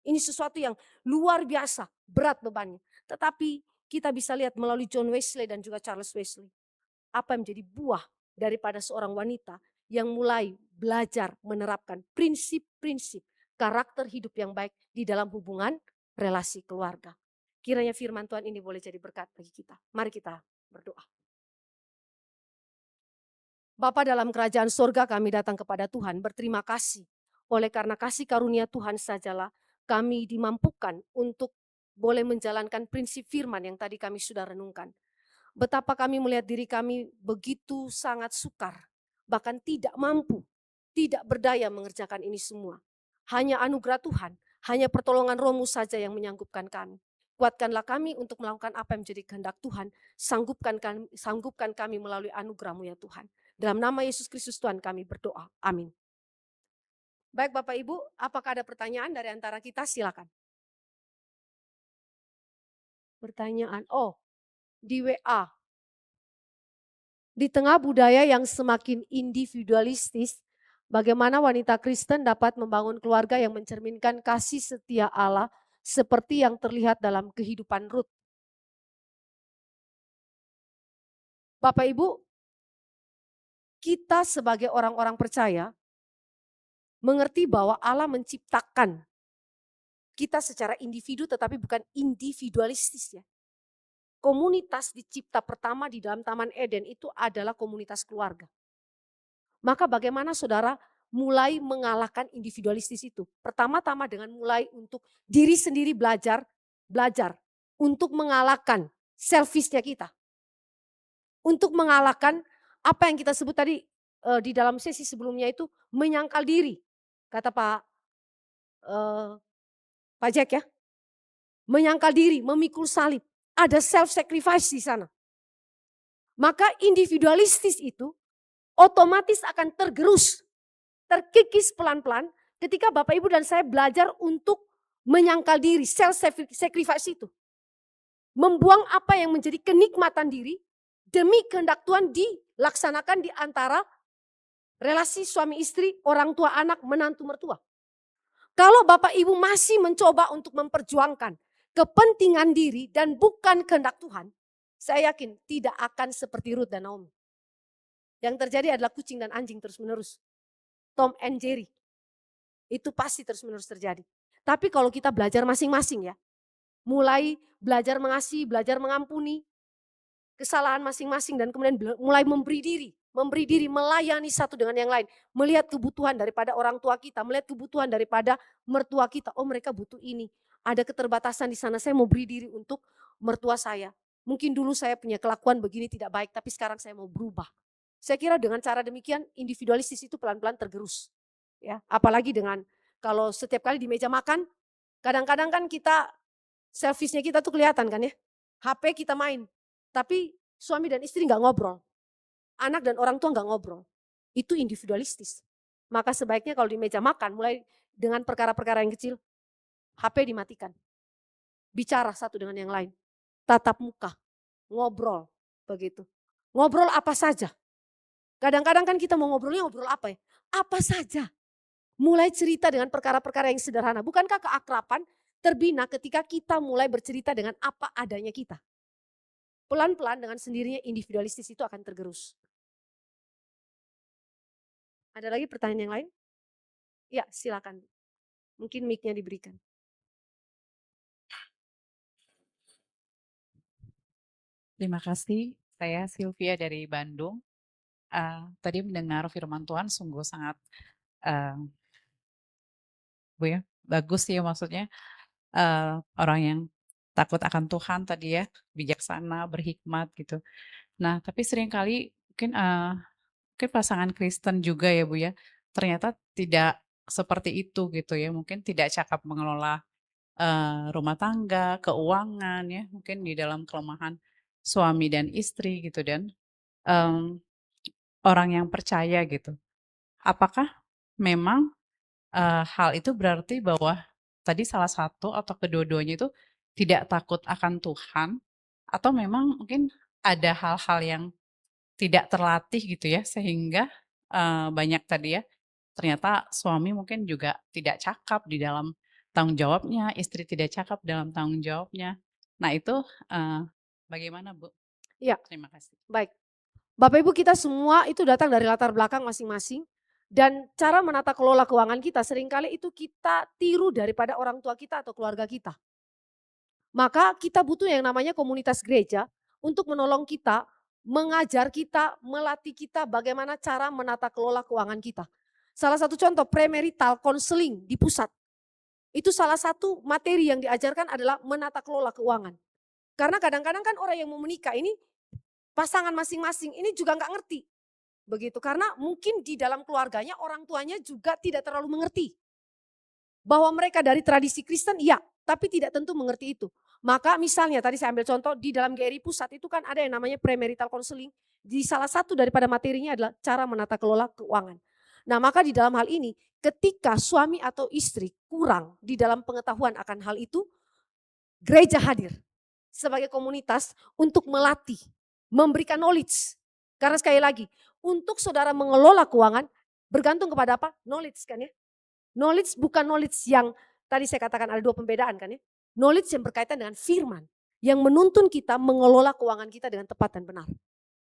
Ini sesuatu yang luar biasa, berat bebannya. Tetapi kita bisa lihat melalui John Wesley dan juga Charles Wesley. Apa yang menjadi buah daripada seorang wanita yang mulai belajar menerapkan prinsip-prinsip karakter hidup yang baik di dalam hubungan relasi keluarga. Kiranya firman Tuhan ini boleh jadi berkat bagi kita. Mari kita berdoa. Bapa dalam kerajaan sorga, kami datang kepada Tuhan berterima kasih. Oleh karena kasih karunia Tuhan sajalah kami dimampukan untuk boleh menjalankan prinsip firman yang tadi kami sudah renungkan. Betapa kami melihat diri kami begitu sangat sukar, bahkan tidak mampu, tidak berdaya mengerjakan ini semua. Hanya anugerah Tuhan, hanya pertolongan Roh-Mu saja yang menyanggupkan kami. Kuatkanlah kami untuk melakukan apa yang menjadi kehendak Tuhan. Sanggupkan kami melalui anugerah-Mu ya Tuhan. Dalam nama Yesus Kristus Tuhan kami berdoa. Amin. Baik Bapak Ibu, apakah ada pertanyaan dari antara kita? Silakan. Pertanyaan, di WA. Di tengah budaya yang semakin individualistis, bagaimana wanita Kristen dapat membangun keluarga yang mencerminkan kasih setia Allah seperti yang terlihat dalam kehidupan Ruth? Bapak Ibu, kita sebagai orang-orang percaya mengerti bahwa Allah menciptakan kita secara individu tetapi bukan individualistis ya. Komunitas dicipta pertama di dalam Taman Eden itu adalah komunitas keluarga. Maka bagaimana saudara mulai mengalahkan individualistis itu? Pertama-tama dengan mulai untuk diri sendiri belajar untuk mengalahkan selfishnya kita. Untuk mengalahkan apa yang kita sebut tadi di dalam sesi sebelumnya itu menyangkal diri. Kata Pak Jack ya. Menyangkal diri, memikul salib. Ada self-sacrifice di sana. Maka individualistis itu otomatis akan tergerus, terkikis pelan-pelan ketika Bapak Ibu dan saya belajar untuk menyangkal diri, self-sacrifice itu. Membuang apa yang menjadi kenikmatan diri demi kehendak Tuhan dilaksanakan di antara relasi suami istri, orang tua anak, menantu mertua. Kalau Bapak Ibu masih mencoba untuk memperjuangkan kepentingan diri dan bukan kehendak Tuhan, saya yakin tidak akan seperti Ruth dan Naomi. Yang terjadi adalah kucing dan anjing terus-menerus. Tom and Jerry. Itu pasti terus-menerus terjadi. Tapi kalau kita belajar masing-masing ya, mulai belajar mengasihi, belajar mengampuni kesalahan masing-masing dan kemudian mulai memberi diri memberi diri, melayani satu dengan yang lain. Melihat kebutuhan daripada orang tua kita, melihat kebutuhan daripada mertua kita. Oh mereka butuh ini, ada keterbatasan di sana, saya mau beri diri untuk mertua saya. Mungkin dulu saya punya kelakuan begini tidak baik, tapi sekarang saya mau berubah. Saya kira dengan cara demikian individualistis itu pelan-pelan tergerus. Ya, apalagi dengan kalau setiap kali di meja makan, kadang-kadang kan kita selfishnya kita tuh kelihatan kan ya. HP kita main, tapi suami dan istri nggak ngobrol. Anak dan orang tua nggak ngobrol. Itu individualistis. Maka sebaiknya kalau di meja makan, mulai dengan perkara-perkara yang kecil, HP dimatikan. Bicara satu dengan yang lain. Tatap muka, ngobrol, begitu. Ngobrol apa saja. Kadang-kadang kan kita mau ngobrolnya ngobrol apa ya? Apa saja. Mulai cerita dengan perkara-perkara yang sederhana. Bukankah keakraban terbina ketika kita mulai bercerita dengan apa adanya kita? Pelan-pelan dengan sendirinya individualistis itu akan tergerus. Ada lagi pertanyaan yang lain? Ya, silakan. Mungkin mic-nya diberikan. Terima kasih, saya Sylvia dari Bandung. Tadi mendengar firman Tuhan sungguh sangat bagus ya, maksudnya orang yang takut akan Tuhan tadi ya, bijaksana, berhikmat gitu. Nah tapi seringkali mungkin pasangan Kristen juga ya Bu ya, ternyata tidak seperti itu gitu ya, mungkin tidak cakap mengelola rumah tangga, keuangan ya, mungkin di dalam kelemahan suami dan istri gitu, dan orang yang percaya gitu. Apakah memang hal itu berarti bahwa tadi salah satu atau kedua-duanya itu tidak takut akan Tuhan, atau memang mungkin ada hal-hal yang tidak terlatih gitu ya, sehingga banyak tadi ya, ternyata suami mungkin juga tidak cakap di dalam tanggung jawabnya, istri tidak cakap dalam tanggung jawabnya. Nah itu bagaimana Bu? Ya, Terima kasih. baik. Bapak Ibu kita semua itu datang dari latar belakang masing-masing. Dan cara menata kelola keuangan kita seringkali itu kita tiru daripada orang tua kita atau keluarga kita. Maka kita butuh yang namanya komunitas gereja untuk menolong kita, mengajar kita, melatih kita bagaimana cara menata kelola keuangan kita. Salah satu contoh premarital counseling di pusat. Itu salah satu materi yang diajarkan adalah menata kelola keuangan. Karena kadang-kadang kan orang yang mau menikah ini pasangan masing-masing ini juga nggak ngerti. Begitu, karena mungkin di dalam keluarganya orang tuanya juga tidak terlalu mengerti. Bahwa mereka dari tradisi Kristen, iya, tapi tidak tentu mengerti itu. Maka misalnya tadi saya ambil contoh di dalam GRI Pusat itu kan ada yang namanya premarital counseling. Di salah satu daripada materinya adalah cara menata kelola keuangan. Nah maka di dalam hal ini ketika suami atau istri kurang di dalam pengetahuan akan hal itu, gereja hadir sebagai komunitas untuk melatih, memberikan knowledge. Karena sekali lagi, untuk saudara mengelola keuangan bergantung kepada apa? Knowledge kan ya. Knowledge bukan knowledge yang tadi saya katakan ada dua pembedaan kan ya. Knowledge yang berkaitan dengan firman. Yang menuntun kita mengelola keuangan kita dengan tepat dan benar.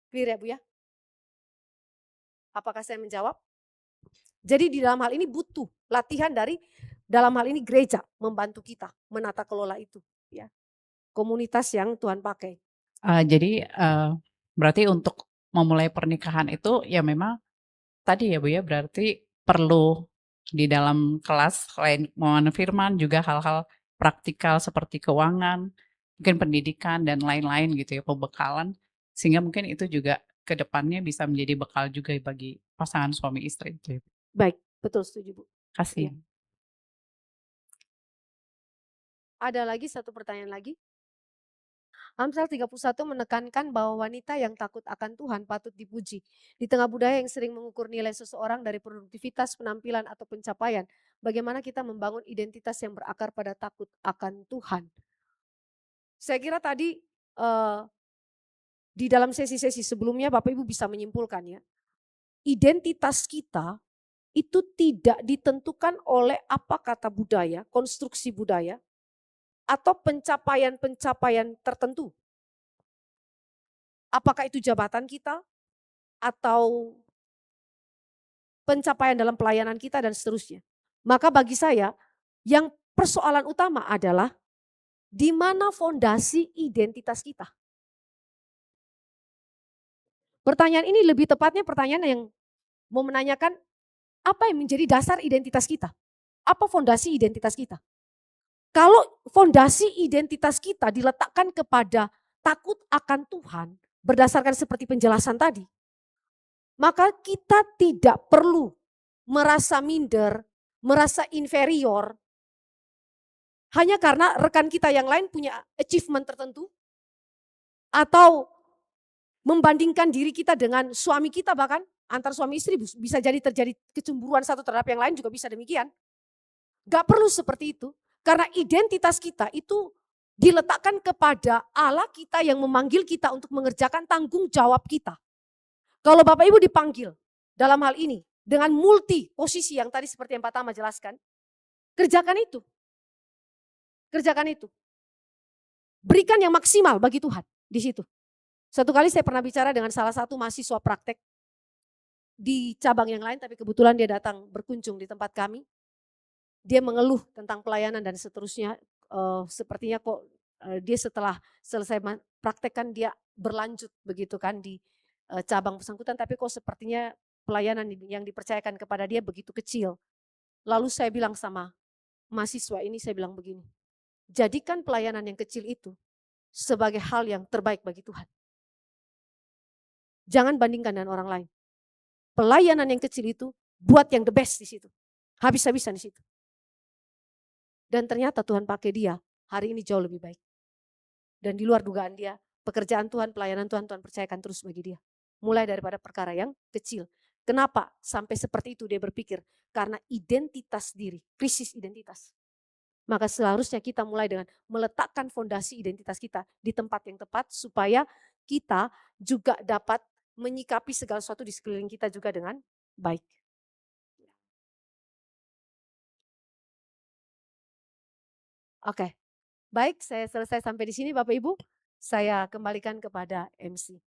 Clear ya Bu ya? Apakah saya menjawab? Jadi di dalam hal ini butuh latihan dari dalam hal ini gereja membantu kita menata kelola itu. Ya. Komunitas yang Tuhan pakai. Jadi berarti untuk memulai pernikahan itu ya memang tadi ya Bu ya, berarti perlu di dalam kelas selain pemahaman firman juga hal-hal praktikal seperti keuangan, mungkin pendidikan dan lain-lain gitu ya, pembekalan. Sehingga mungkin itu juga ke depannya bisa menjadi bekal juga bagi pasangan suami istri itu ya. Baik, betul setuju Bu. Kasih. Ya. Ada lagi satu pertanyaan lagi. Amsal 31 menekankan bahwa wanita yang takut akan Tuhan patut dipuji. Di tengah budaya yang sering mengukur nilai seseorang dari produktivitas, penampilan, atau pencapaian, bagaimana kita membangun identitas yang berakar pada takut akan Tuhan. Saya kira tadi di dalam sesi-sesi sebelumnya Bapak Ibu bisa menyimpulkan ya, identitas kita itu tidak ditentukan oleh apa kata budaya, konstruksi budaya, atau pencapaian-pencapaian tertentu. Apakah itu jabatan kita, atau pencapaian dalam pelayanan kita dan seterusnya. Maka bagi saya, yang persoalan utama adalah di mana fondasi identitas kita. Pertanyaan ini lebih tepatnya pertanyaan yang mau menanyakan apa yang menjadi dasar identitas kita? Apa fondasi identitas kita? Kalau fondasi identitas kita diletakkan kepada takut akan Tuhan, berdasarkan seperti penjelasan tadi, maka kita tidak perlu merasa minder, merasa inferior, hanya karena rekan kita yang lain punya achievement tertentu, atau membandingkan diri kita dengan suami kita bahkan, antar suami istri bisa jadi terjadi kecemburuan satu terhadap yang lain juga bisa demikian. Gak perlu seperti itu, karena identitas kita itu diletakkan kepada Allah kita yang memanggil kita untuk mengerjakan tanggung jawab kita. Kalau Bapak Ibu dipanggil dalam hal ini dengan multi posisi yang tadi seperti yang Pak Tama jelaskan, kerjakan itu. Kerjakan itu. Berikan yang maksimal bagi Tuhan di situ. Satu kali saya pernah bicara dengan salah satu mahasiswa praktek di cabang yang lain, tapi kebetulan dia datang berkunjung di tempat kami. Dia mengeluh tentang pelayanan dan seterusnya, sepertinya kok dia setelah selesai praktek kan dia berlanjut begitu kan di cabang bersangkutan, tapi kok sepertinya pelayanan yang dipercayakan kepada dia begitu kecil. Lalu saya bilang sama mahasiswa ini, saya bilang begini, jadikan pelayanan yang kecil itu sebagai hal yang terbaik bagi Tuhan. Jangan bandingkan dengan orang lain. Pelayanan yang kecil itu buat yang the best di situ. Habis-habisan di situ. Dan ternyata Tuhan pakai dia hari ini jauh lebih baik. Dan di luar dugaan dia, pekerjaan Tuhan, pelayanan Tuhan, Tuhan percayakan terus bagi dia. Mulai daripada perkara yang kecil. Kenapa sampai seperti itu dia berpikir? Karena identitas diri, krisis identitas. Maka seharusnya kita mulai dengan meletakkan fondasi identitas kita di tempat yang tepat supaya kita juga dapat menyikapi segala sesuatu di sekeliling kita juga dengan baik. Oke, baik, saya selesai sampai di sini Bapak Ibu. Saya kembalikan kepada MC.